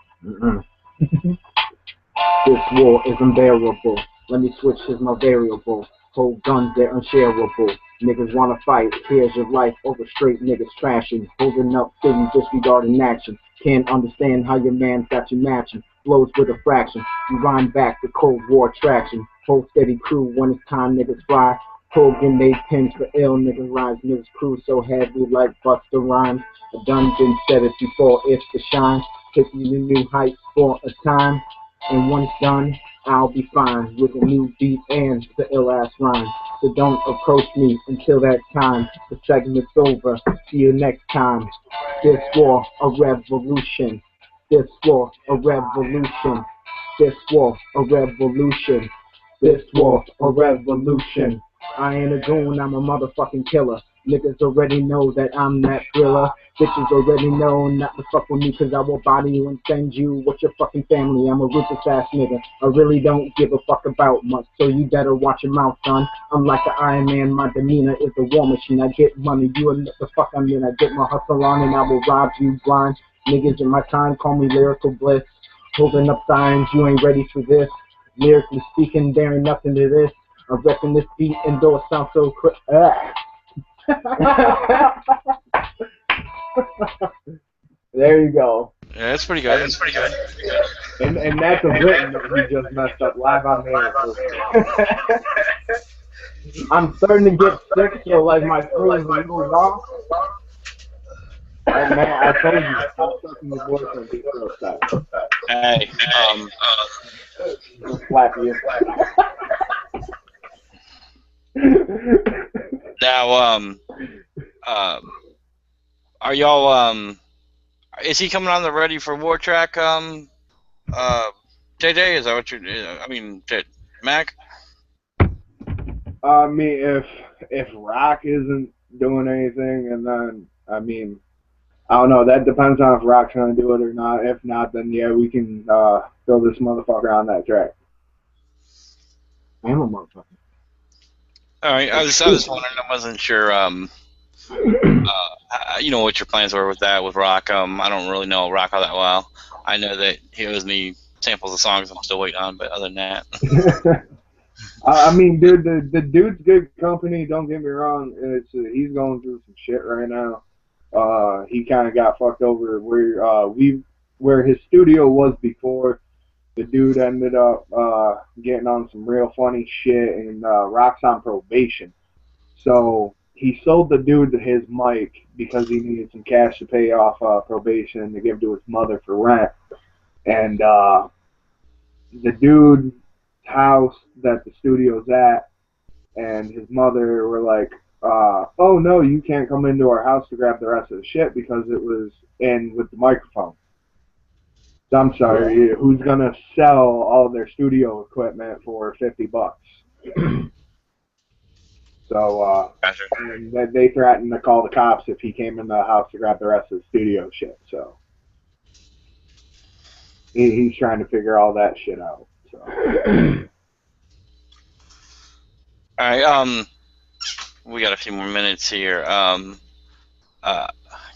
This war is unbearable. Let me switch, here's my variable. Hold guns, they're unshareable. Niggas wanna fight, here's your life over straight niggas trashing. Holding up cities, disregarding action. Can't understand how your man's got you matching. Blows with a fraction. You rhyme back to Cold War traction. Hold steady crew when it's time niggas fly. Hogan made pins for ill niggas rhymes. Niggas crew so heavy like Busta Rhymes. A dungeon said it before it's to shine. Take you to new heights for a time. And once done, I'll be fine with a new beat and the ill-ass rhyme. So don't approach me until that time. The segment's over. See you next time. This war, a revolution. This war, a revolution. This war, a revolution. This was a revolution. I ain't a goon, I'm a motherfucking killer. Niggas already know that I'm that thriller. Bitches already know not to fuck with me, cause I will body you and send you with your fucking family. I'm a ruthless ass nigga. I really don't give a fuck about much, so you better watch your mouth, son. I'm like the Iron Man, my demeanor is a war machine. I get money, you and the fuck I'm in. I get my hustle on and I will rob you blind. Niggas in my time call me lyrical bliss. Holding up signs, you ain't ready for this. Lyrically speaking, there ain't nothing to this. I reckon this beat and though it sounds so quick. There you go. Yeah, that's pretty good. That's pretty good. And that's a written that he just messed up live on air. I'm starting to get sick, so like my throat is a little raw. And man, I told you, stop sucking your voice on deep throat side. Hey, Slap you. now, are y'all, is he coming on the Ready for War track, JJ? Is that what you're, I mean, Mac? I mean, if Rock isn't doing anything, and then, I mean, I don't know, that depends on if Rock's going to do it or not. If not, then yeah, we can throw this motherfucker on that track. I am a motherfucker. All right, I was wondering, I wasn't sure, you know, what your plans were with that, with Rock. I don't really know Rock all that well. I know that he owes me samples of songs I'm still waiting on, but other than that. I mean, dude, the dude's good company, don't get me wrong. He's going through some shit right now. He kind of got fucked over where his studio was before. The dude ended up getting on some real funny shit, and Rock's on probation. So he sold the dude his mic because he needed some cash to pay off probation to give to his mother for rent. And the dude's house that the studio's at and his mother were like, oh no, you can't come into our house to grab the rest of the shit because it was in with the microphone. So I'm sorry, who's gonna sell all their studio equipment for $50? So and they threatened to call the cops if he came in the house to grab the rest of the studio shit. So he's trying to figure all that shit out. So. All right, we got a few more minutes here.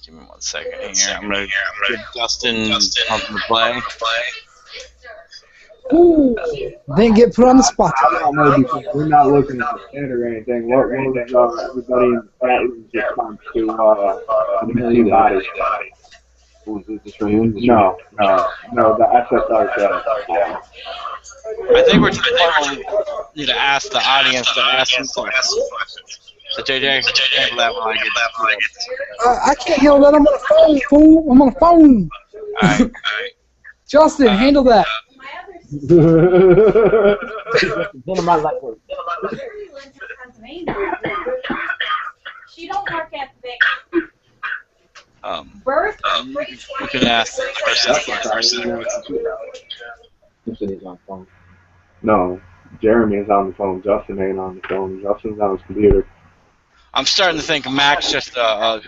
Give me 1 second here. I'm gonna get Justin something to play. Ooh, didn't get put on the spot. I don't know because we're not looking at the chat or anything. What was everybody in that response to the million bodies? Was it this right here? No, the SSR chat. I think we're just need to ask the audience to ask some questions. So JJ, handle that when I get that. I can't handle that. I'm on a phone, fool. I'm on a phone. All right. Justin, handle that. She don't work at the Birth. We can ask ourselves. He said he's on phone. No, Jeremy is on the phone. Justin ain't on the phone. Justin's on his computer. I'm starting to think Mac's just a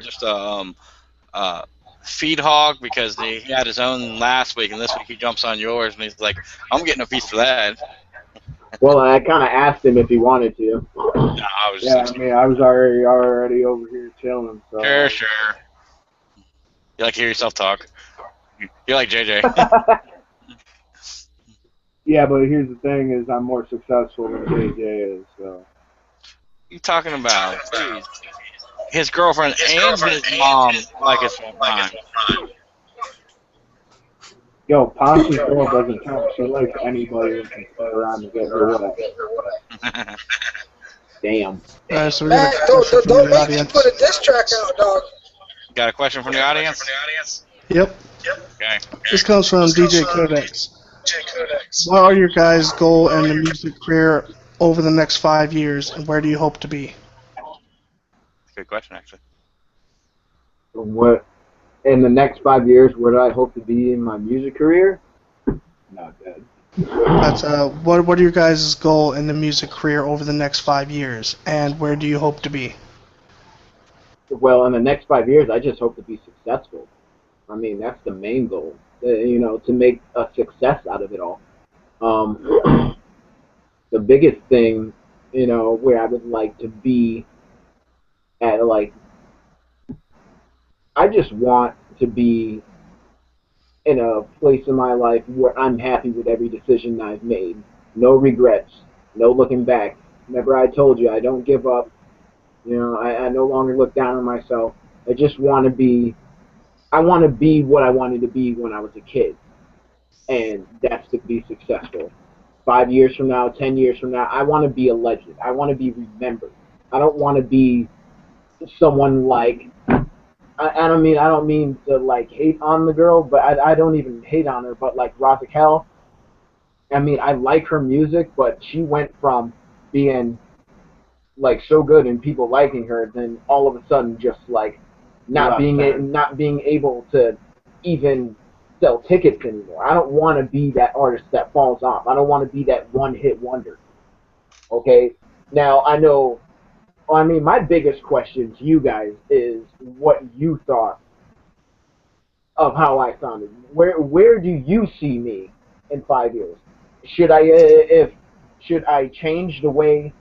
feed hog because he had his own last week, and this week he jumps on yours, and he's like, "I'm getting a piece of that." Well, I kind of asked him if he wanted to. No, I was I mean, I was already over here chilling. So. Sure. You like to hear yourself talk. You're like JJ. Yeah, but here's the thing: is I'm more successful than JJ is. So. You talking about? Jeez. His girlfriend and his mom like his mom. Yo, Ponce's girl doesn't count. She likes anybody that can sit around and get her wet. Damn. So we Man, don't make me put a diss track out, dog. Got a question from the audience? Yep. Okay. This comes from DJ Codex. What are your guys' goal in the music career over the next 5 years, and where do you hope to be? Good question, actually. What in the next 5 years? Where do I hope to be in my music career? Not dead. But what are your guys' goal in the music career over the next 5 years, and where do you hope to be? Well, in the next 5 years, I just hope to be successful. I mean, that's the main goal. You know, to make a success out of it all. Um, the biggest thing, you know, where I would like to be at, like, I just want to be in a place in my life where I'm happy with every decision I've made. No regrets, no looking back. Remember, I told you I don't give up. You know, I no longer look down on myself. I just want to be. I want to be what I wanted to be when I was a kid, and that's to be successful. 5 years from now, 10 years from now, I want to be a legend. I want to be remembered. I don't want to be someone like I don't mean to like hate on the girl, but I don't even hate on her. But like Raquel, I mean I like her music, but she went from being like so good and people liking her, then all of a sudden just like not being able to even sell tickets anymore. I don't want to be that artist that falls off. I don't want to be that one hit wonder. Okay, now I know. I mean, my biggest question to you guys is what you thought of how I sounded. Where do you see me in 5 years? Should I change the way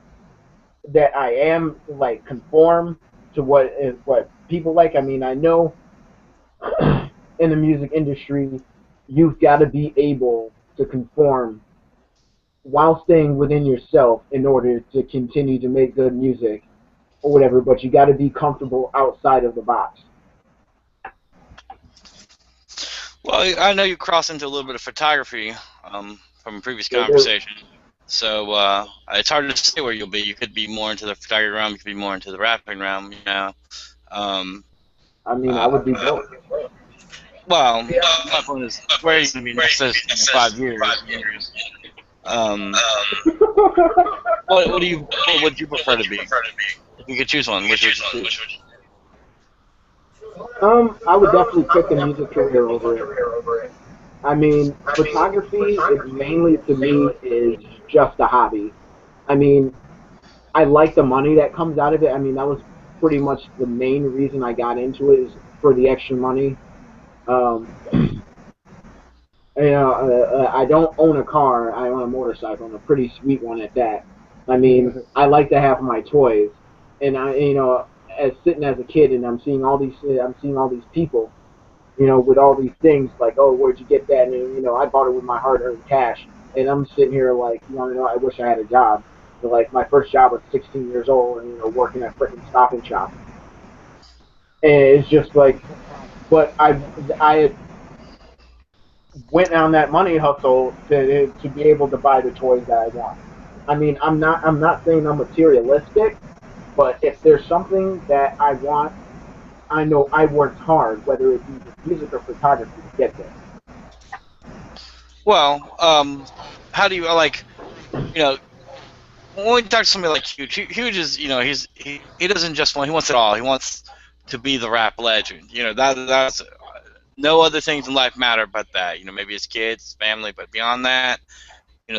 that I am, like conform to what people like? I mean, I know in the music industry, you've got to be able to conform while staying within yourself in order to continue to make good music or whatever. But you got to be comfortable outside of the box. Well, I know you crossed into a little bit of photography from a previous conversation. So it's hard to say where you'll be. You could be more into the photography realm. You could be more into the rapping realm. You know. I mean, I would be both. Well, my point is, where are you going to be in 5 years? What would you prefer to be? If you could choose one, which would you choose? I would definitely pick the music career over it. I mean, photography is mainly to me is just a hobby. I mean, I like the money that comes out of it. I mean, that was pretty much the main reason I got into it is for the extra money. I don't own a car. I own a motorcycle, and a pretty sweet one at that. I mean, I like to have my toys, and as sitting as a kid, and I'm seeing all these people, with all these things like, oh, where'd you get that? And I bought it with my hard-earned cash, and I'm sitting here like, I wish I had a job. So, like, my first job was 16 years old, and working at frickin' Stop and Shop, and it's just like, but I went on that money hustle to be able to buy the toys that I want. I mean, I'm not saying I'm materialistic, but if there's something that I want, I know I worked hard, whether it be music or photography, to get there. Well, how do you like? When we talk to somebody like Huge is, he doesn't just want, he wants it all. He wants to be the rap legend. That's no other things in life matter but that. Maybe his kids, his family, but beyond that,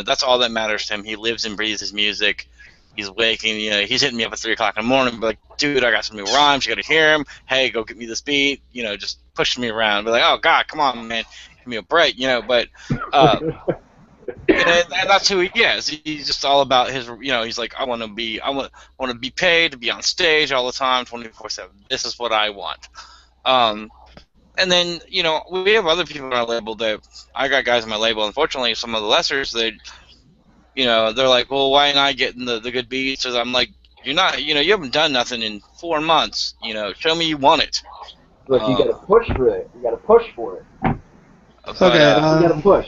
that's all that matters to him. He lives and breathes his music. He's waking, he's hitting me up at 3 o'clock in the morning, like, dude, I got some new rhymes, you gotta hear him. Hey, go get me this beat. Just pushing me around. Be like, oh God, come on, man, give me a break. But that's who he is. He's just all about his. He's like, I want to be paid to be on stage all the time, 24/7. This is what I want. And then, we have other people on our label that I got guys on my label. Unfortunately, some of the lessers, they're like, well, why am I getting the good beats? Or I'm like, you're not, you haven't done nothing in 4 months. Show me you want it. Look, you got to push for it. You got to push for it. Okay. You got to push.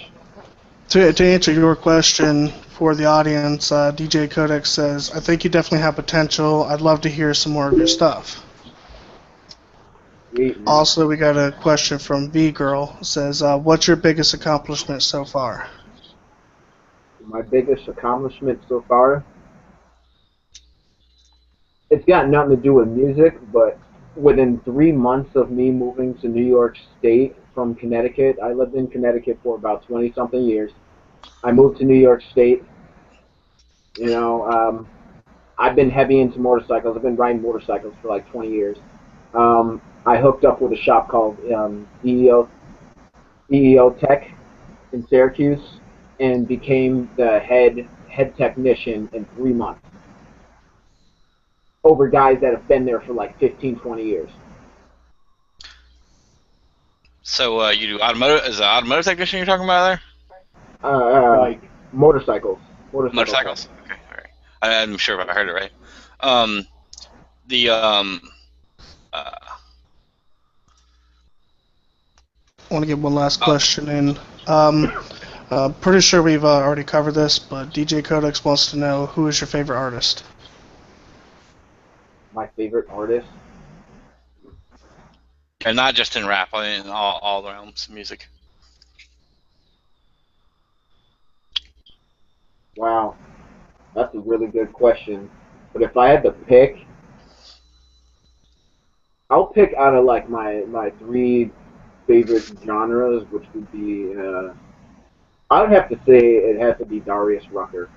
To answer your question for the audience, DJ Codex says, I think you definitely have potential. I'd love to hear some more of your stuff. Also, we got a question from V-Girl. It says, what's your biggest accomplishment so far? My biggest accomplishment so far? It's got nothing to do with music, but within 3 months of me moving to New York State from Connecticut, I lived in Connecticut for about 20-something years. I moved to New York State. You know, I've been heavy into motorcycles. I've been riding motorcycles for like 20 years. I hooked up with a shop called EEO Tech in Syracuse and became the head technician in 3 months over guys that have been there for like 15, 20 years. So you do automotive? Is it automotive technician you're talking about there? Like motorcycles. Motorcycles. Okay, all right. I'm sure if I heard it right. I want to get one last question in. Pretty sure we've already covered this, but DJ Codex wants to know, who is your favorite artist? My favorite artist? And not just in rap, I mean in all the realms of music. Wow, that's a really good question. But if I had to pick, I'll pick out of like my 3 favorite genres, which would be, I would have to say it has to be Darius Rucker.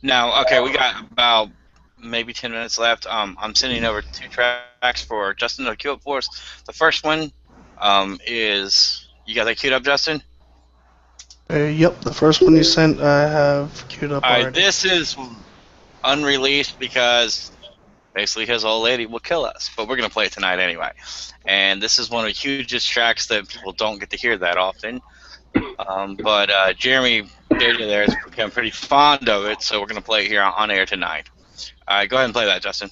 Now, okay, we got about maybe 10 minutes left. I'm sending over 2 tracks for Justin to queue up for us. The first one is, you got that queued up, Justin? Yep, the first one you sent I have queued up already. This is unreleased because basically his old lady will kill us, but we're going to play it tonight anyway. And this is one of the hugest tracks that people don't get to hear that often. But Jeremy Data there has become pretty fond of it, so we're going to play it here on air tonight. All right, go ahead and play that, Justin.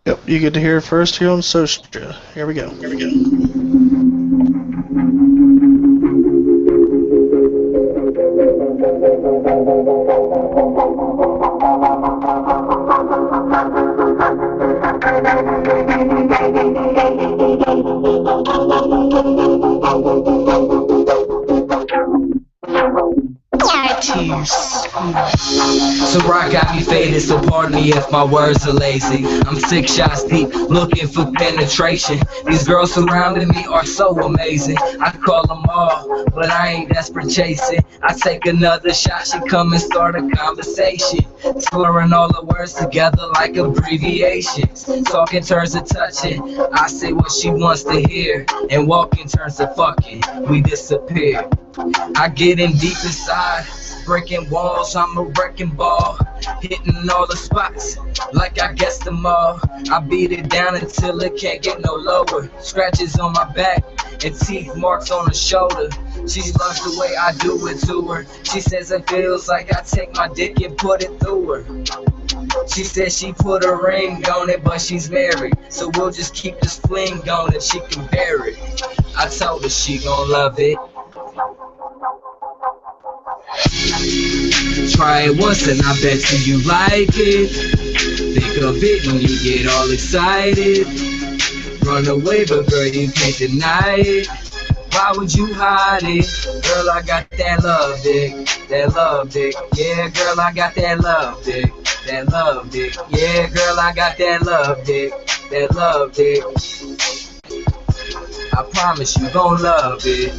Yep, you get to hear it first here on Social. Here we go. So rock got me faded, so pardon me if my words are lazy. I'm 6 shots deep, looking for penetration. These girls surrounding me are so amazing. I call them all, but I ain't desperate chasing. I take another shot, she come and start a conversation, slurring all the words together like abbreviations. Talking turns to touching, I say what she wants to hear, and walking turns to fucking, we disappear. I get in deep inside, breaking walls, I'm a wrecking ball, hitting all the spots like I guessed them all. I beat it down until it can't get no lower. Scratches on my back and teeth marks on her shoulder. She loves the way I do it to her. She says it feels like I take my dick and put it through her. She says she put a ring on it, but she's married, so we'll just keep this fling going and she can bear it. I told her she gon' love it. Try it once and I bet you like it. Think of it when you get all excited. Run away, but girl, you can't deny it. Why would you hide it? Girl, I got that love dick, that love dick. Yeah, girl, I got that love dick, that love dick. Yeah, girl, I got that love dick, that love dick. I promise you gon' love it.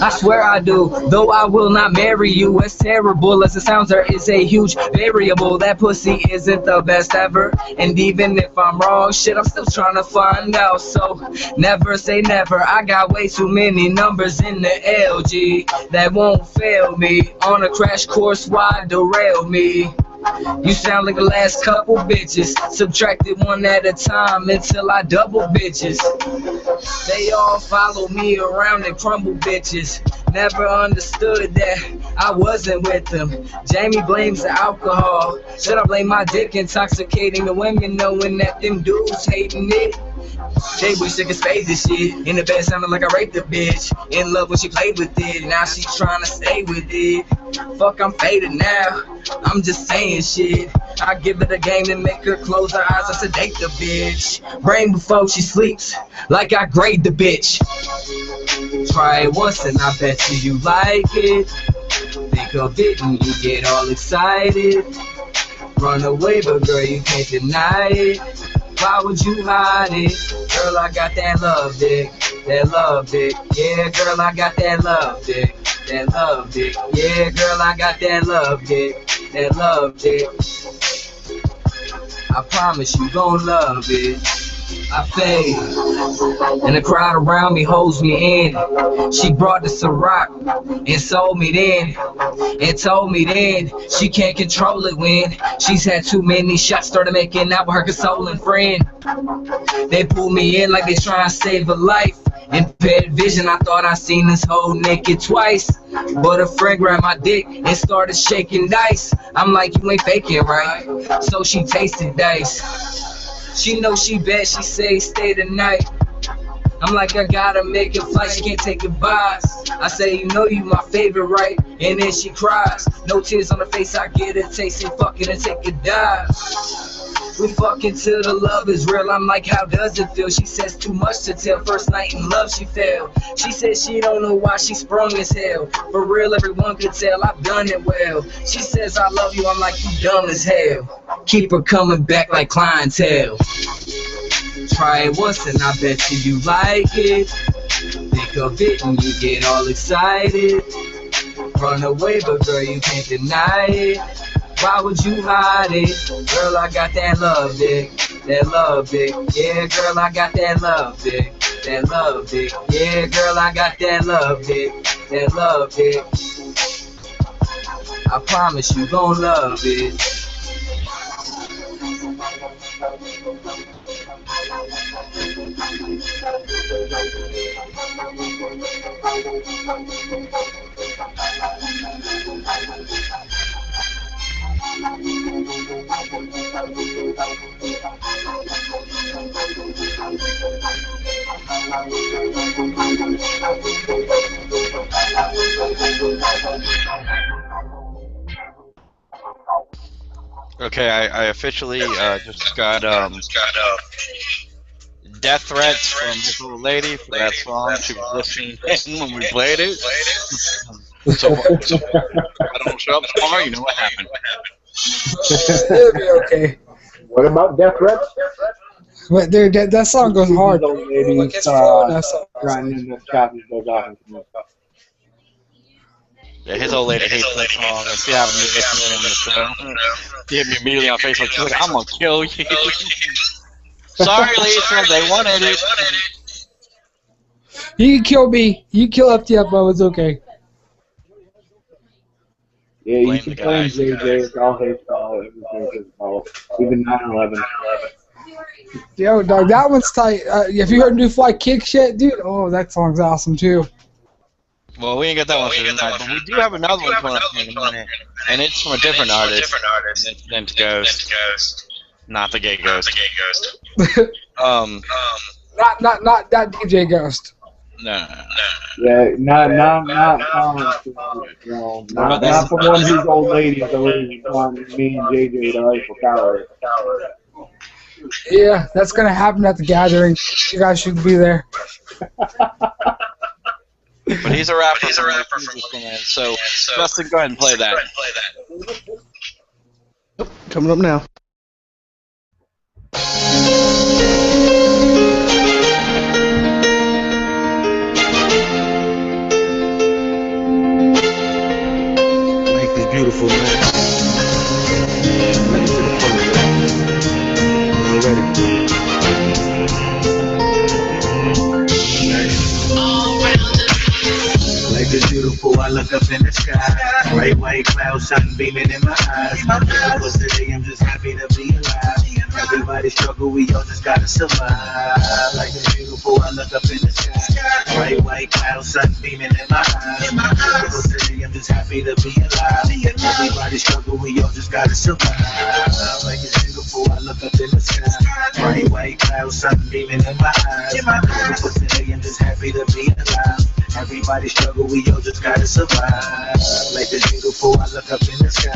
I swear I do, though I will not marry you. As terrible as it sounds, there is a huge variable. That pussy isn't the best ever, and even if I'm wrong, shit, I'm still trying to find out. So never say never, I got way too many numbers in the LG that won't fail me. On a crash course, why derail me? You sound like the last couple bitches, subtracted one at a time until I double bitches. They all follow me around and crumble bitches. Never understood that I wasn't with them. Jamie blames the alcohol. Should I blame my dick intoxicating the women, knowing that them dudes hating it? They wish they could spade this shit. In the bed sounding like I raped a bitch. In love when she played with it, now she trying to stay with it. Fuck, I'm faded now, I'm just saying shit. I give it a game and make her close her eyes. I sedate the bitch, brain before she sleeps, like I grade the bitch. Try it once and I bet you like it. Think of it and you get all excited. Run away, but girl, you can't deny it. Why would you hide it? girl, I got that love dick. That love dick. Yeah, girl, I got that love dick. That love dick. Yeah, girl, I got that love dick. That love dick. I promise you gon' love it. I fade, and the crowd around me holds me in. She brought the Ciroc and sold me then, and told me then she can't control it when she's had too many shots. Started making out with her consoling friend. They pull me in like they trying to save a life. Impaired vision, I thought I seen this whole naked twice, but a friend grabbed my dick and started shaking dice. I'm like, you ain't faking, right? So she tasted dice. She know she bad, she say stay the night. I'm like, I gotta make a flight, she can't take goodbyes. I say, you know you my favorite, right? And then she cries. No tears on her face, I get a taste and fucking and take a dive. We fucking till the love is real. I'm like, how does it feel? She says too much to tell. First night in love, she failed. She said she don't know why she sprung as hell. For real, everyone could tell I've done it well. She says I love you. I'm like, you dumb as hell. Keep her coming back like clientele. Try it once and I bet you like it. Think of it and you get all excited. Run away, but girl, you can't deny it. Why would you hide it? Girl, I got that love dick. That love dick. Yeah, girl, I got that love dick. That love dick. Yeah, girl, I got that love dick. That love dick. I promise you gon' love it. Okay, I officially just got death threats from this little lady for that song. She was listening when we played it. So I don't show up tomorrow, you know what happened. It'll be okay. What about death threats? But dude, that song goes hard. Yeah, his old lady hates that song, and she happened to listen on the show. She hit me immediately on Facebook. She was like, I'm gonna kill you. Sorry, Lisa, they wanted it. You can kill me. You kill FTFO, it's okay. Yeah, you can blame JJ. It's all his fault. Everything's his fault. Even 9/11. Yo, dog, that one's tight. If you heard New Fly Kick shit, dude, oh, that song's awesome too. Well, we didn't get that one for tonight, but we do have another one coming up in a minute, and it's from a different artist. Named Ghost. Not the gay Ghost. Not that DJ Ghost. No. Yeah, not the one whose old lady is always on me and JJ to Eiffel Tower. Yeah, that's gonna happen at the gathering. You guys should be there. But he's a rapper. So Justin, go ahead and play that. Coming up now. Life is beautiful, man. Life is beautiful, I look up in the sky. Bright white clouds, sun beaming in my eyes. Because today I'm just happy to be alive. Everybody struggle, we all just gotta survive. Life is beautiful, I look up in the sky. Bright white clouds, sun beaming in my eyes. Because today I'm just happy to be alive. Everybody struggle, we all just gotta survive. Life is beautiful, I look up in the sky. Bright white clouds, sun beaming in my eyes. Because today I'm just happy to be alive. Everybody struggle, we all just gotta survive. Life is beautiful, I look up in the sky.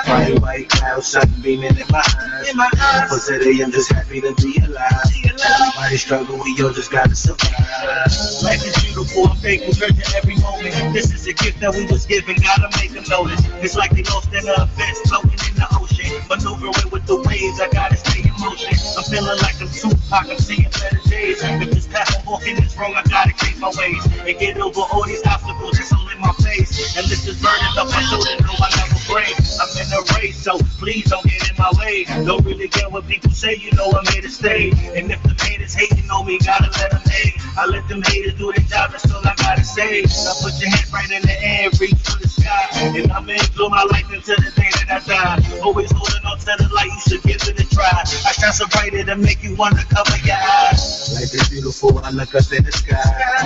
Bright white clouds, sun beaming in my eyes. For today I'm just happy to be alive. Everybody struggle, we all just gotta survive. Life is beautiful, I'm thankful for every moment. This is a gift that we was given, gotta make them notice. It's like they lost in the abyss, floating in the ocean. Maneuvering with the waves, I gotta stay in motion. I'm feeling like I'm too I can see in better days. If this path I'm walking is wrong, I gotta change my ways and get over all these obstacles that's all in my face. And this is burning up my shoulder, no I never break. I'm in a race, so please don't get in my way. Don't really care what people say, you know I'm here to stay. And if the haters hating on me, gotta let them hate. I let them haters do their job, that's all I gotta say. Now put your head right in the air, reach for the sky. And I'ma enjoy my life until the day that I die. Always holding on to the light, you should give it a try. I shine so bright it'll make you wanna cover your eyes. Life is beautiful, I look up in the sky.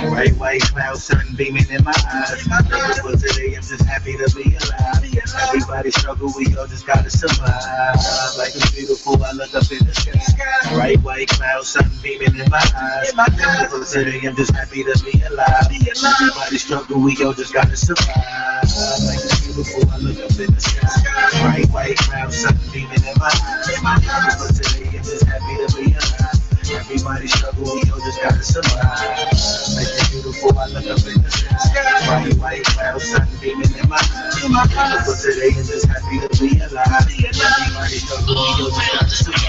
Bright white clouds, sun beaming in my eyes. For today, I'm just happy to be alive. Everybody struggle, we all just gotta survive. Life is beautiful, I look up in the sky. Bright white clouds, sun beaming in my eyes. For today, I'm just happy to be alive. Everybody struggle, we all just gotta survive. Life is beautiful, I look up in the sky. Bright white clouds, sun beaming in my eyes. For today, I'm just happy to be alive. Everybody struggle, we all just gotta survive. Life is beautiful, I look up in the sky. Bright white clouds, sun beaming in my eyes. For today, I'm just happy to be alive. Everybody struggle, we all just gotta survive.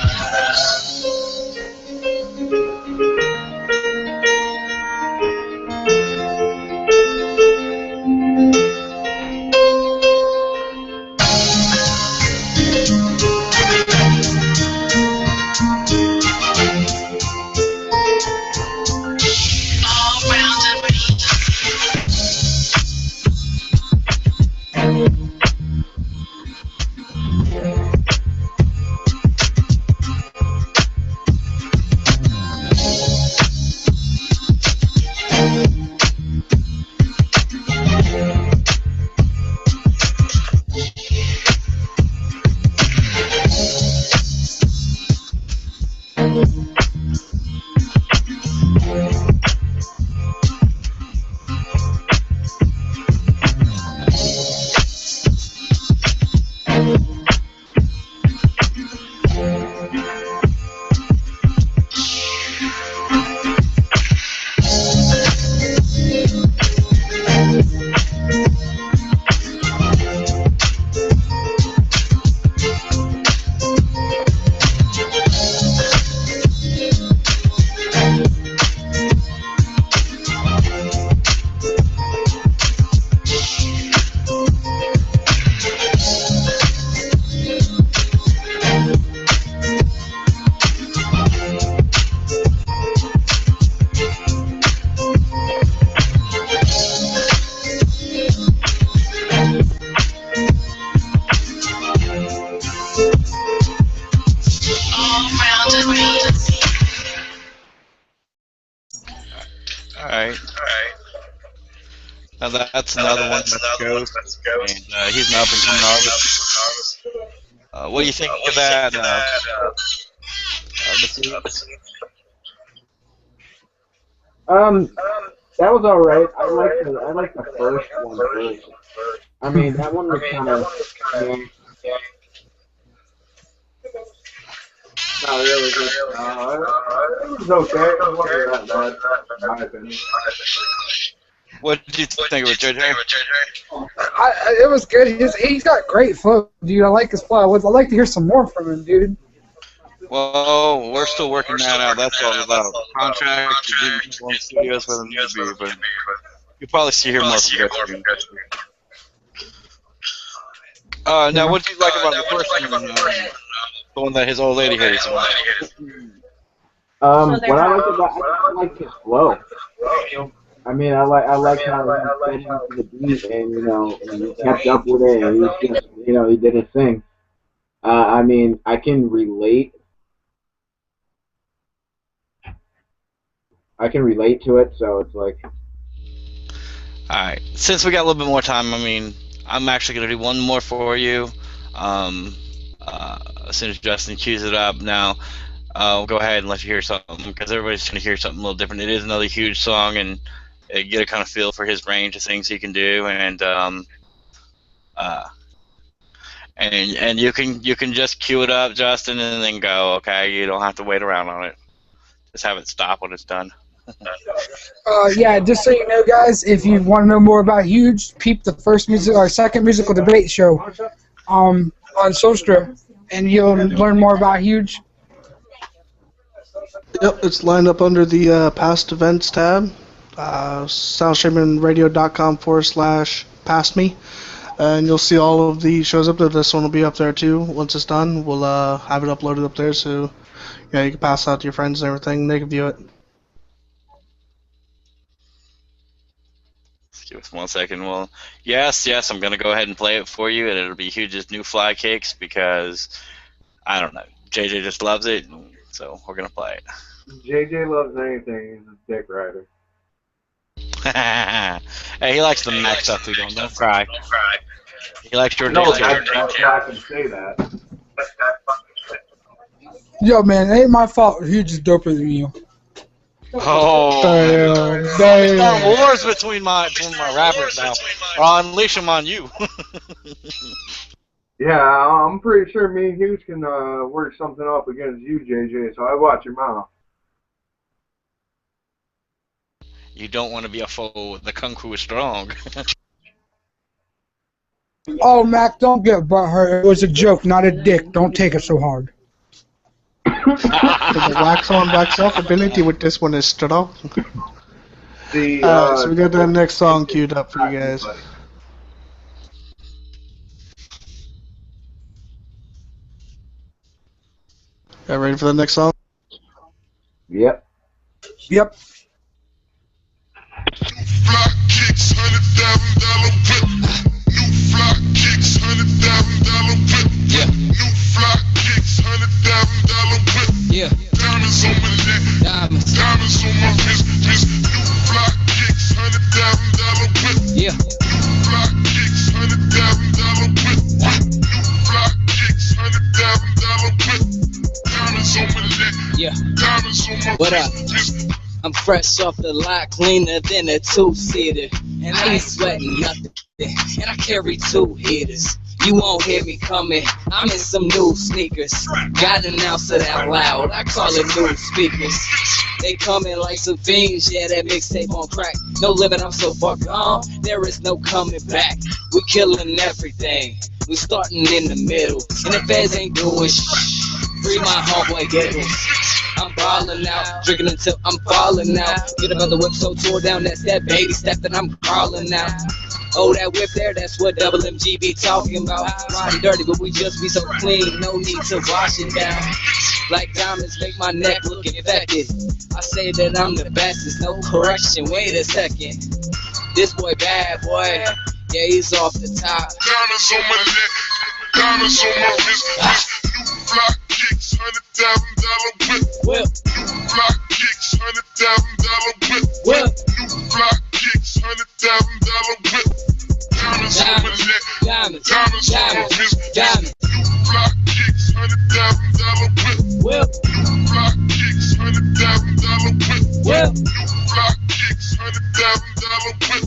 Now that's another one. Let's go. And he's an up and coming artist. What do you think of that? That was alright. I like the first one first. I mean, that one was kind of not really good. It was okay. It wasn't that bad, in my opinion. What did you think of it, JJ? It was good. He's got great flow, dude. I like his flow. I'd like to hear some more from him, dude. Well, we're still working that out. That's all about contract, getting people in studios where they need to be, but you'll probably hear more from him. Now, what did you like about the first one? The one that his old lady hates. What I liked about I liked his flow. I mean, I like how he fit into the beat and and he kept up with it. And he just he did his thing. I mean, I can relate. To it, so it's like. All right. Since we got a little bit more time, I mean, I'm actually gonna do one more for you. As soon as Justin cues it up, now I'll go ahead and let you hear something because everybody's gonna hear something a little different. It is another huge song, and you get a kind of feel for his range of things he can do, and you can just cue it up, Justin, and then go. Okay, you don't have to wait around on it. Just have it stop when it's done. Yeah, just so you know, guys, if you want to know more about Huge, peep the second musical debate show on Soulstra, and you'll learn more about Huge. Yep, it's lined up under the past events tab. SoundShamanRadio.com/past me. And you'll see all of the shows up there. This one will be up there too. Once it's done, we'll have it uploaded up there, so yeah, you can pass it out to your friends and everything. They can view it. Give us 1 second. Well, yes, I'm gonna go ahead and play it for you, and it'll be Huge's new fly cakes because I don't know. JJ just loves it, so we're gonna play it. JJ loves anything. He's a dick rider. Hey, he likes the Mac stuff too. Don't cry. He likes your No, dance. I can say that. Yo, man, it ain't my fault. Huge is doper than you. Oh, damn. Star Wars between my rappers now. I'll unleash them on you. Yeah, I'm pretty sure me and Hughes can work something up against you, JJ, so I watch your mouth. You don't want to be a foe. The Kung Fu is strong. Oh, Mac, don't get butthurt. It was a joke, not a dick. Don't take it so hard. The wax on, wax off ability with this one is strong. So we got the next song queued up for you guys. Y'all ready for the next song? Yep. Yep. Flock kicks, $100,000 whip. New flock kicks, $100,000 whip. Yeah. New flock kicks, $100,000 whip. Yeah. Diamonds on my neck. Diamonds. Diamonds on my wrist. New flock kicks, $100,000 whip. Yeah. New flock kicks, $100,000 whip. New flock kicks, $100,000 whip. Diamonds on my neck. Yeah. Diamonds on my What up? wrist. I'm fresh off the lot, cleaner than a two-seater. And I ain't sweating nothing. And I carry 2 hitters. You won't hear me coming. I'm in some new sneakers. Gotta announce it out loud. I call it new speakers. They coming like some fiends. Yeah, that mixtape on crack. No limit, I'm so far gone. There is no coming back. We killing everything. We starting in the middle. And the feds ain't doing shh. Free my homeboy Giggles. I'm ballin' out, drinking until I'm falling out. Get about the whip so tore down, that's that baby step that I'm crawling out. Oh, that whip there, that's what Double MG be talking about. Riding dirty, but we just be so clean, no need to wash it down. Like diamonds make my neck look infected. I say that I'm the bestest, no correction, wait a second. This boy bad boy, yeah, he's off the top. Diamonds on my neck, diamonds on my wrist. New flock kicks, $100,000 whip. New flock kicks, $100,000 whip. New flock kicks, $100,000 whip. Diamonds on my neck, diamonds on my wrist. New flock kicks, $100,000 whip. New flock kicks, $100,000 whip. New flock kicks, $100,000 whip.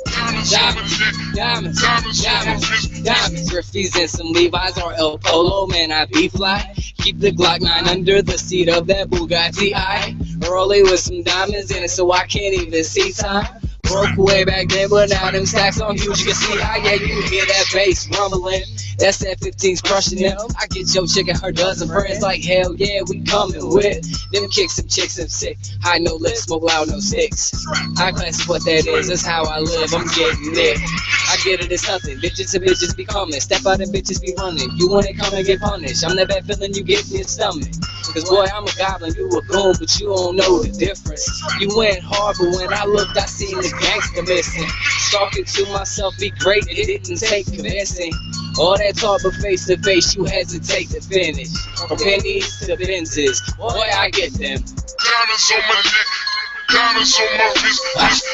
Diamonds on my neck, diamonds on my wrist. Diamonds, Griffies, and some Levi's or El Polo, man, I be fly. Keep the Glock 9 under the seat of that Bugatti I. Rolling with some diamonds in it so I can't even see time. Broke way back then, but now them stacks on huge, you can see how, yeah, you hear that bass rumbling. That's that 15's crushing them. I get your chick and her dozen friends like hell yeah, we coming with them kicks, some chicks, them sick. High no lips, smoke loud, no sticks. High class is what that is, that's how I live, I'm getting it. I get it, it's nothing. Bitches and bitches be coming. Step out and bitches be running. You wanna come and get punished. I'm that bad feeling you get in your stomach. Cause boy, I'm a goblin, you a goon, but you don't know the difference. You went hard, but when I looked, I seen the gangster missing. Talking to myself, be great, it didn't take convincing. All that talk, but face to face, you hesitate to finish. From pennies to Benzes, boy, I get them. Diamonds on my neck, diamonds on my wrist.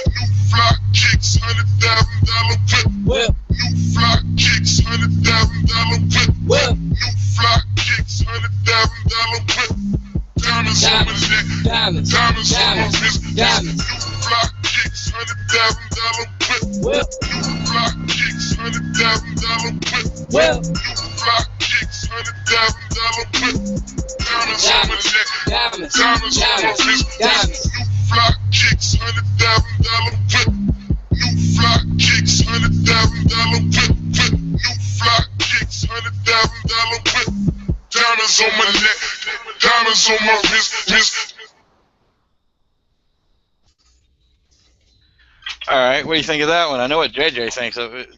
New flock kicks, $100,000 whip. New flock kicks, $100,000 whip. New flock kicks, $100,000 whip. Diamonds on my neck, diamonds on my wrist. New flock kicks, $100,000 whip. New flock kicks, $100,000 whip. New flock kicks, $100,000 whip. Diamonds on my neck, diamonds on my wrist. New flock kicks, $100,000 whip. New flock kicks, $100,000 whip. New flock kicks, $100,000 whip. Diamonds on my neck, diamonds on my wrist. All right, what do you think of that one? I know what JJ thinks of it.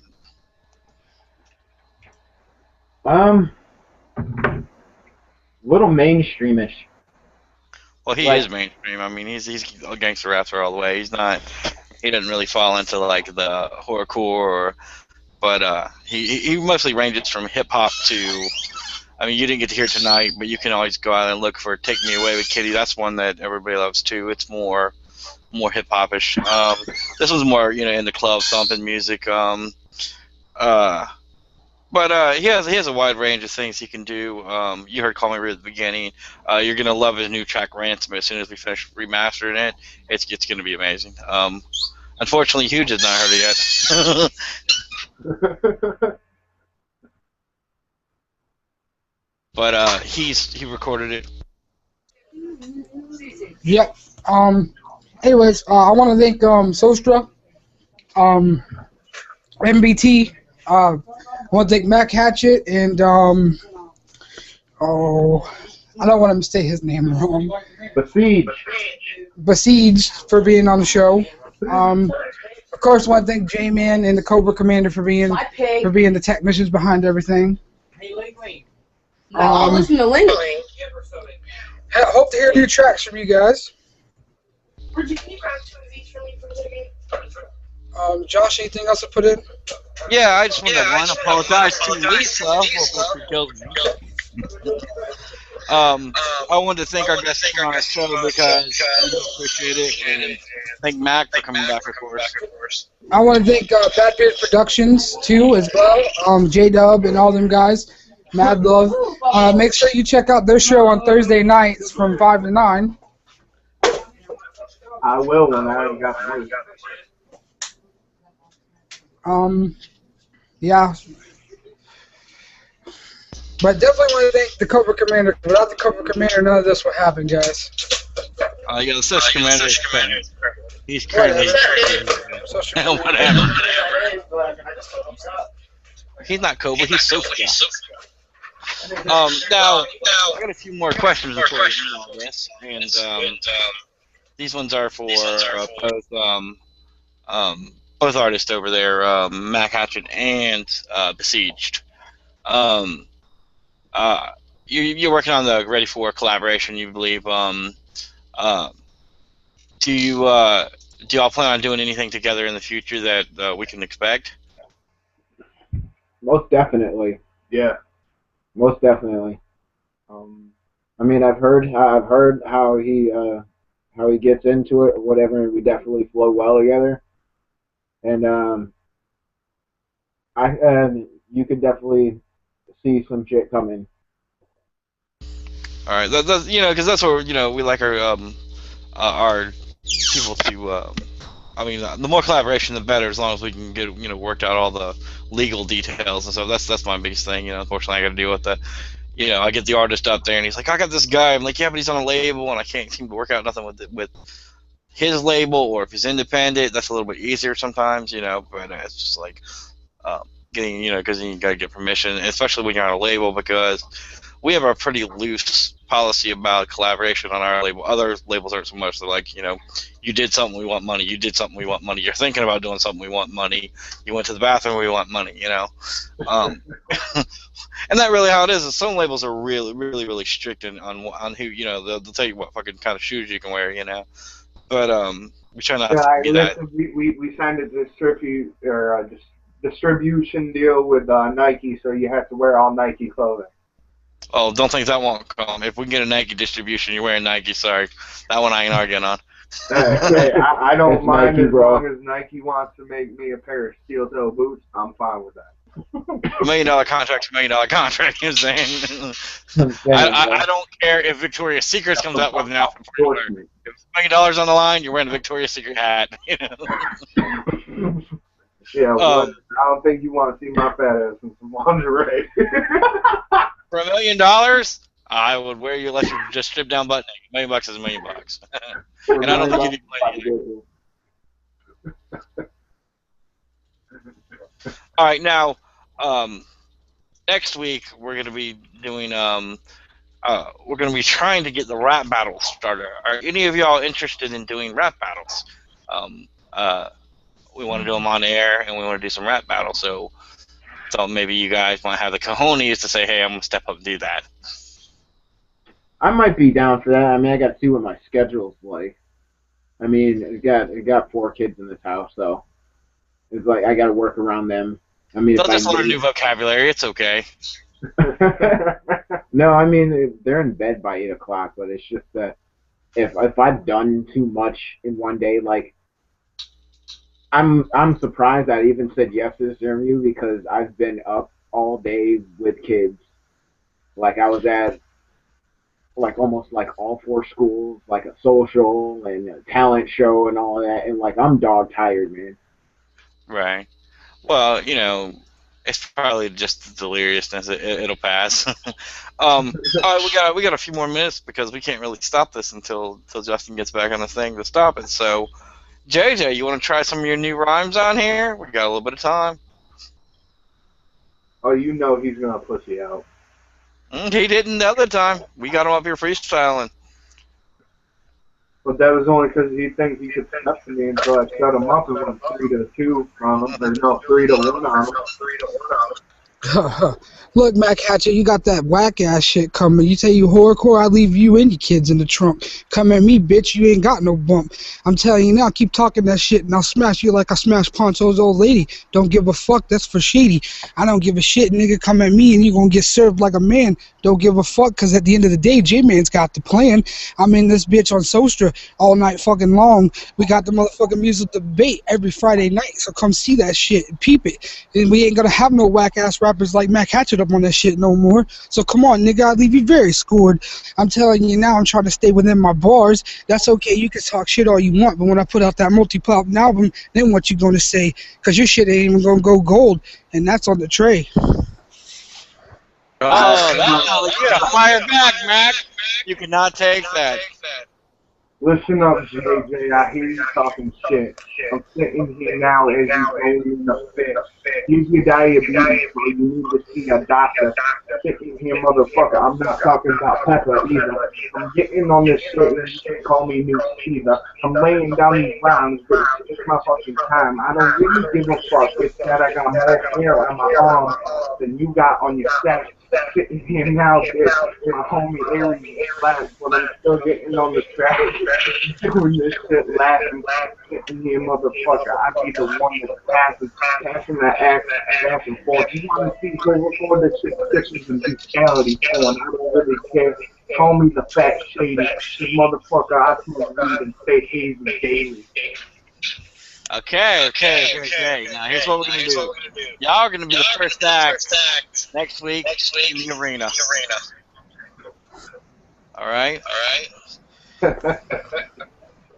Little mainstreamish. Well, he is mainstream. I mean, he's a gangster rapper all the way. He's not. He doesn't really fall into like the horrorcore, but he mostly ranges from hip hop to. I mean, you didn't get to hear it tonight, but you can always go out and look for "Take Me Away with Kitty." That's one that everybody loves too. It's more hip hopish. This one's more in the club thumping music. But he has a wide range of things he can do. You heard "Call Me Rude" at the beginning. You're gonna love his new track "Ransom." As soon as we finish remastering it, it's gonna be amazing. Unfortunately, Huge has not heard it yet. But he recorded it. Yep. Anyways, I want to thank Sostra, MBT. I want to thank Mac Hatchett and I don't want to mistake his name wrong. Besieged for being on the show. Of course, I want to thank J-Man and the Cobra Commander for being the technicians behind everything. Listen to Ling Ling. Hope to hear new tracks from you guys. Josh, anything else to put in? Yeah, I just want to apologize to Lisa for killing me. I wanted to thank our guests for coming on our show because we appreciate it, and thank Mac for coming back, of course. I want to thank Bad Beard Productions too, as well. J-Dub and all them guys. Mad love. Make sure you check out their show on Thursday nights from 5 to 9. I will when I already got the yeah. But definitely want to thank the Cobra Commander. Without the Cobra Commander, none of this would happen, guys. Yeah, the Social Commander. He's currently whatever. He's not Cobra. He's Sophia. Now I got a few more questions before we do all this, and these ones are for both artists over there, Mac Hatchett and Besieged. You're working on the Ready for collaboration, you believe. Do y'all plan on doing anything together in the future that we can expect? Most definitely. Yeah. Most definitely. I mean, I've heard how he gets into it or whatever, and we definitely flow well together. And you could definitely see some shit coming. All right, that's because that's where we like our people to. I mean, the more collaboration, the better. As long as we can get worked out all the legal details and stuff. That's my biggest thing. Unfortunately, I got to deal with the. I get the artist up there and he's like, I got this guy. I'm like, yeah, but he's on a label and I can't seem to work out nothing with his label, or if he's independent, that's a little bit easier sometimes. But it's just like getting because you got to get permission, especially when you're on a label, because we have a pretty loose policy about collaboration on our label. Other labels aren't so much. They're like, you did something, we want money. You did something, we want money. You're thinking about doing something, we want money. You went to the bathroom, we want money. And that's really how it is. Some labels are really, really, really strict on who they'll tell you what fucking kind of shoes you can wear. But we try not to be that. We signed a distribution deal with Nike, so you have to wear all Nike clothing. Oh, don't think that won't come. If we can get a Nike distribution, you're wearing Nike. Sorry, that one I ain't arguing on. Hey, I don't mind Nike, as long as Nike wants to make me a pair of steel toe boots. I'm fine with that. $1 million contract's $1 million contract. You know what I'm saying? I don't care if Victoria's Secret comes out with an outfit for you. If $1 million on the line, you're wearing a Victoria's Secret hat. Yeah, well, I don't think you want to see my fat ass in some lingerie. For $1 million, I would wear you unless you just strip down butt naked. $1 million is $1 million. And I don't think you can play either. All right, now, next week we're going to be doing, we're going to be trying to get the rap battles started. Are any of y'all interested in doing rap battles? we want to do them on air, and we want to do some rap battles. So maybe you guys might have the cojones to say, hey, I'm going to step up and do that. I might be down for that. I mean, I got to see what my schedule's like. I mean, I got 4 kids in this house, so it's like I got to work around them. I mean, they'll just learn a new vocabulary. It's okay. No, I mean, they're in bed by 8 o'clock, but it's just that if I've done too much in one day, like, I'm surprised I even said yes to this interview because I've been up all day with kids. Like, I was at, like, almost, like, all 4 schools, like a social and a talent show and all that, and, like, I'm dog tired, man. Right. Well, you know, it's probably just the deliriousness. It'll pass. All right, we got a few more minutes because we can't really stop this until Justin gets back on the thing to stop it. So, JJ, you want to try some of your new rhymes on here? We got a little bit of time. Oh, you know he's gonna pussy out. He didn't the other time. We got him up here freestyling. But that was only because he thinks he should step to me until I shut him up and went 3-2 on him. There's no 3-1 on him. Look, Mac Hatchet, you got that whack ass shit coming. You say you horrorcore, I leave you and your kids in the trunk. Come at me, bitch, you ain't got no bump. I'm telling you now, keep talking that shit and I'll smash you like I smashed Poncho's old lady. Don't give a fuck, that's for shady. I don't give a shit, nigga, come at me and you gonna get served like a man. Don't give a fuck, cause at the end of the day, J-Man's got the plan. I'm in this bitch on Sostra all night fucking long. We got the motherfucking music debate every Friday night, so come see that shit and peep it. And we ain't gonna have no whack ass rappers like Mac Hatchet up on that shit no more. So come on, nigga, I'll leave you very scored. I'm telling you now, I'm trying to stay within my bars. That's okay, you can talk shit all you want, but when I put out that multi-pop album, then what you gonna say? Cause your shit ain't even gonna go gold, and that's on the tray. Oh, you gotta fire back, Mac. You cannot take that. Listen up, JJ. I hear you talking shit. I'm sitting here now as you go in the fit. Use diabetes, bro. You need to see a doctor. Sitting here, motherfucker. I'm not talking about pepper either. I'm getting on this shit and you can't call me New Caesar. I'm laying down these rhymes, but it's my fucking time. I don't really give a fuck. It's that I got more hair on my arm than you got on your sack. Sitting here now, bitch, my homie Aries is flat, but I'm still getting on the track, doing this shit, laughing, sitting here, motherfucker. I be the one that's passing that act back and forth. You want to see go record this shit, sixes and brutality porn. I don't really care. Call me the fat shady. This motherfucker, I smoke weed and stay hazy daily. Okay. Now here's what we're gonna do. Y'all are gonna be the first act next week in the arena. All right.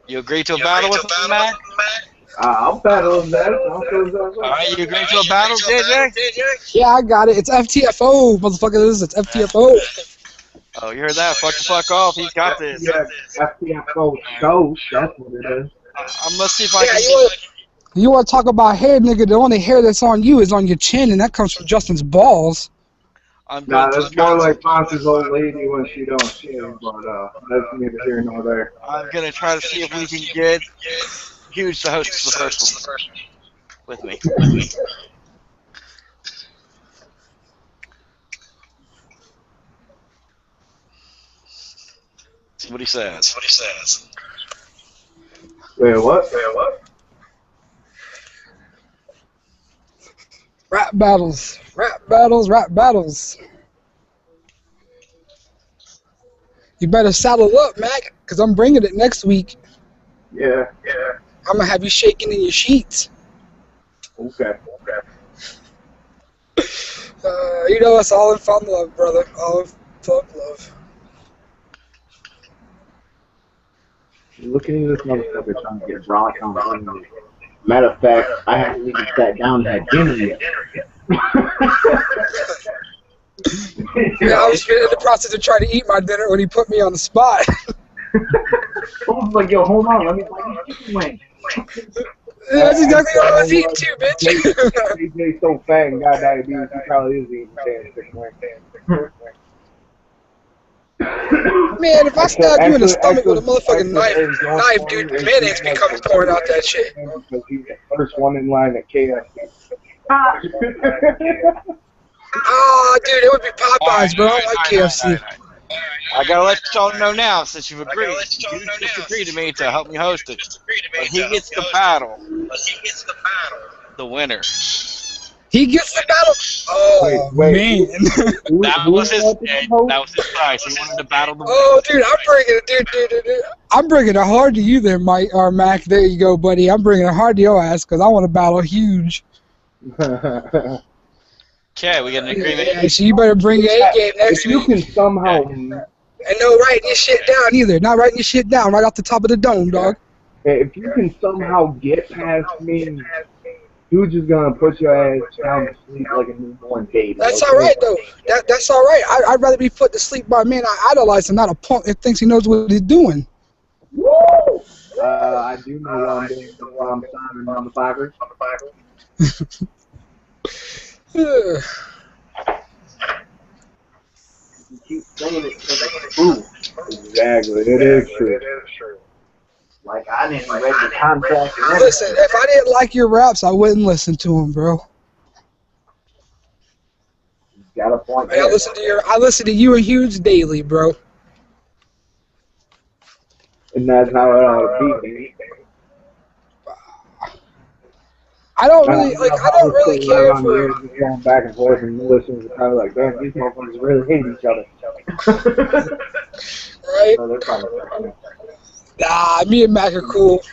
You agree to a battle with me, Mac? I'll battle that. All right, you agree to a battle, JJ? Yeah, I got it. It's FTFO, motherfucker. It's FTFO. Oh, you heard that? Fuck off. He's got this. Yeah, FTFO show. That's what it is. Let's see if I can. You want to talk about hair, nigga? The only hair that's on you is on your chin, and that comes from Justin's balls. Nah, that's more like Ponce's old lady when she don't shave, but that's neither here nor there. I'm gonna try to see if we can get Huge to host the first one with me. See what he says. Wait, what? Rap battles. You better saddle up, Mac, because I'm bringing it next week. Yeah. I'm going to have you shaking in your sheets. Okay. You know it's all in fun love, brother. All in fun love. Looking at this motherfucker trying to get Brock on me. Matter of fact, I haven't even sat down and had dinner yet. Yeah, I was in the process of trying to eat my dinner when he put me on the spot. I was like, yo, hold on, let me buy these chicken wings. That's exactly what I was eating too, bitch. DJ's so fat and got diabetes, he probably is eating damn chicken wings. Man, if I stab you in the stomach with a motherfucking knife, dude, mayonnaise be coming pouring out that shit. Because he's the first one in line at KFC. Oh, dude, it would be Popeyes, bro. I like KFC. I gotta let y'all know now, since you've agreed. You just agreed to me to help me host it. But he gets the battle. The winner. He gets the battle. Oh man, that was his price. He wanted to battle the winner. Oh, dude, I'm bringing it, dude. I'm bringing it hard to you there, Mike or Mac. There you go, buddy. I'm bringing it hard to your ass because I want to battle huge. Okay, we got an agreement. Yeah, so you better bring your A game next week. You can somehow. And no writing your shit down either. Not writing your shit down right off the top of the dome, dog. If you can somehow get past me, dude's just gonna put your ass down to sleep like a newborn baby. That's all right, though. That's all right. I'd rather be put to sleep by a man I idolize and not a punk that thinks he knows what he's doing. Woo! I do know what I'm doing while I'm signing on the fibers. You keep saying it because it's true. Exactly, it is true. Like, I didn't read the contract. Listen, if I didn't like your raps, I wouldn't listen to them, bro. You got a point. I listen to you and Huge daily, bro. And that's how it ought to be. I don't really care for going back and forth and listening to kind of like, damn, these motherfuckers really hate each other. Right? So nah, me and Mac are cool.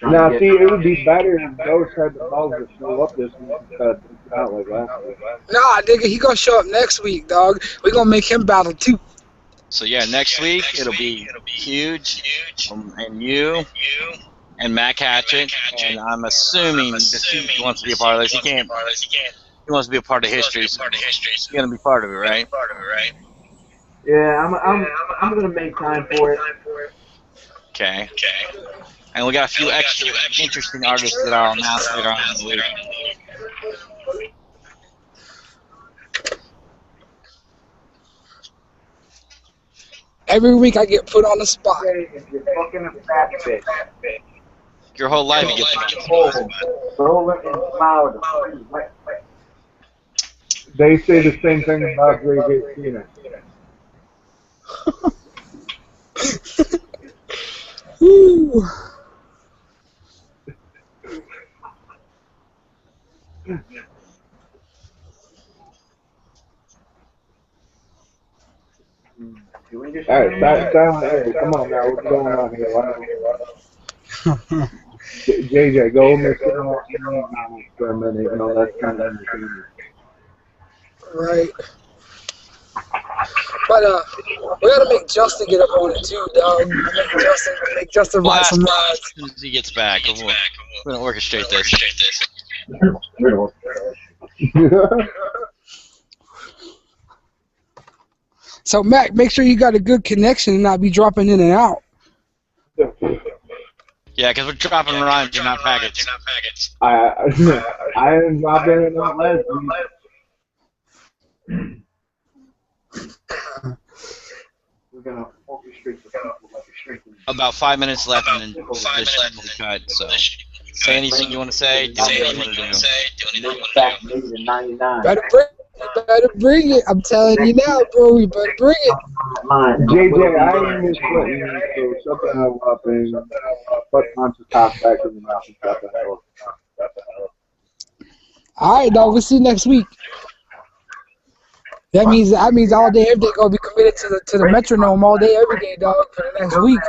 Now, see, it would be better if those had the balls to show up this week instead of out like last week. Nah, nigga, he gonna show up next week, dog. We gonna make him battle too. So yeah, next week it'll be Huge and you. And Mac Hatchet, and I'm assuming that he wants to be a part of this. He can't. He wants to be a part of history. So he's gonna be part of it, right? Yeah, I'm gonna make time for it. Okay. And we got a few extra interesting artists that I'll announce later on in the week. Every week I get put on the spot. If you're fucking a fat bitch. Your whole life you get They say the same thing about Greg Cena. Woo. Alright, silent Eric, come on now, what's going on here? JJ, go and sit on for a minute, you know, that's kind of entertaining. Right. But we gotta make Justin get up on it too, dog. Make Justin buy some rides. As soon as he gets back, we're gonna orchestrate this. So Mac, make sure you got a good connection and not be dropping in and out. Yeah, because we're dropping rhymes and not packets. I didn't drop in and out last week. We're gonna orchestrate the people like a street. About 5 minutes left and then this shit will be cut, so say anything you want to say, do anything you want to do. Better bring it. I'm telling you now, bro. You better bring it. JJ, I ain't misquoting you, so shut the hell up and put Ponce's top back in the mouth and shut the hell up. Alright, dog. We'll see you next week. That means all day, every day gonna be committed to the metronome all day, every day, dog, for the next week.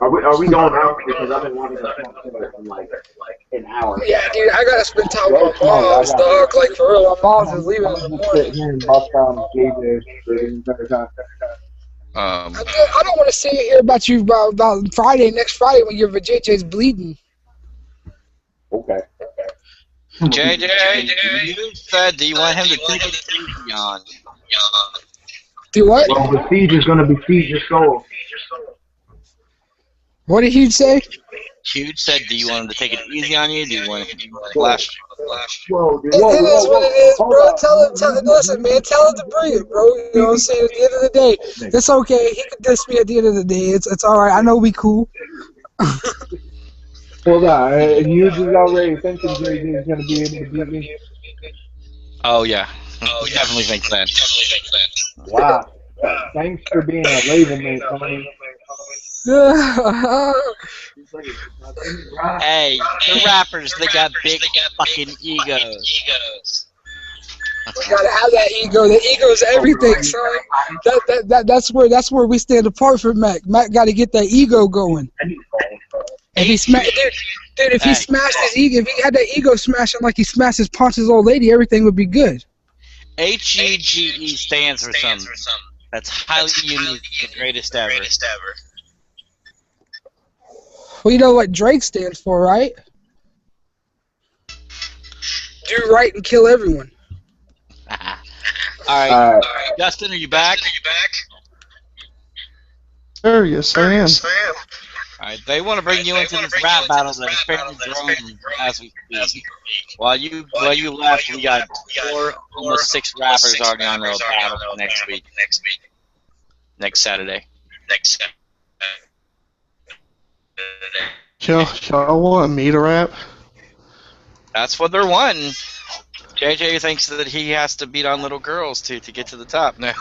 Are we going out? Because I've been wanting to talk to her for like an hour. Yeah, dude, I gotta spend time with my moms, dog. Like for real, my mom's is leaving in the morning. I don't want to sit here about you about next Friday when your JJ's bleeding. Okay. JJ, you said that you want him to take it easy on. Do what? Well, the siege is gonna be siege your soul. What did he say? Huge said, do you want him to take it easy on you? Do you want him to flash? Whoa, dude. It is what it is, bro. Listen, man, tell him to bring it, bro. You know what I'm saying? At the end of the day, it's okay. He can diss me at the end of the day. It's all right. I know we cool. Hold on. Huge is already thinking JJ is going to be able to beat me. Oh, yeah. We definitely think that. Wow. Thanks for being a label mate, Tony. Hey, the rappers, they got big fucking egos. We gotta have that ego. The ego's everything, son. That's where we stand apart from Mac. Mac got to get that ego going. If he if he smashed his ego, if he had that ego smashing like he smashed his Ponce's old lady, everything would be good. HEGE stands for something that's highly unique, the greatest ever. Well, you know what Drake stands for, right? Do right and kill everyone. Alright, Justin, are you back? Sure, yes I am. Alright, they want to bring you into this rap battle that is fairly growing as we speak. While you left, we got 4, almost 6 rappers already on the battle next week. Next Saturday. Y'all want me to rap? That's what they're wanting. JJ thinks that he has to beat on little girls to get to the top now.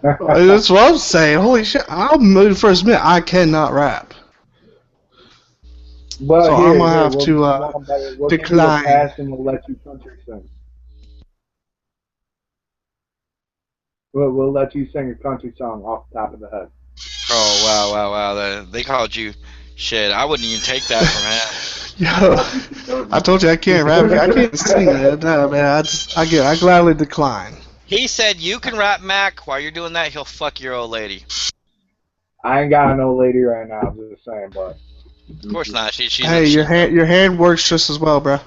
That's what I'm saying. Holy shit! I'll move for a minute. I cannot rap. Well, so here, I'm gonna have to we'll decline. And we'll let you country sing. We'll let you sing a country song off the top of the head. Oh wow! They called you shit. I wouldn't even take that from him. Yo, I told you I can't rap. I can't sing that. No, man. I gladly decline. He said you can rap, Mac. While you're doing that, he'll fuck your old lady. I ain't got no lady right now. I'm just saying, but. Of course not. She's hey, your hand works just as well, bro.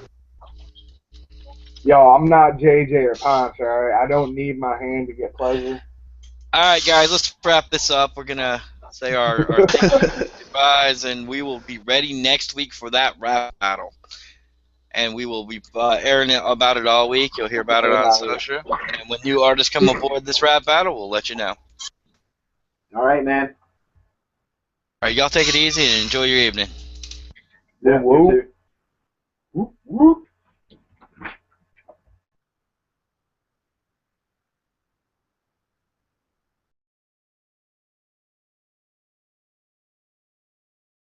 Yo, I'm not JJ or Ponce, alright? I don't need my hand to get pleasure. Alright, guys, let's wrap this up. We're gonna say our goodbyes, and we will be ready next week for that rap battle. And we will be airing it about it all week. You'll hear about it on social. And when new artists come aboard this rap battle, we'll let you know. Alright, man. Alright, y'all take it easy and enjoy your evening. Yeah, woo.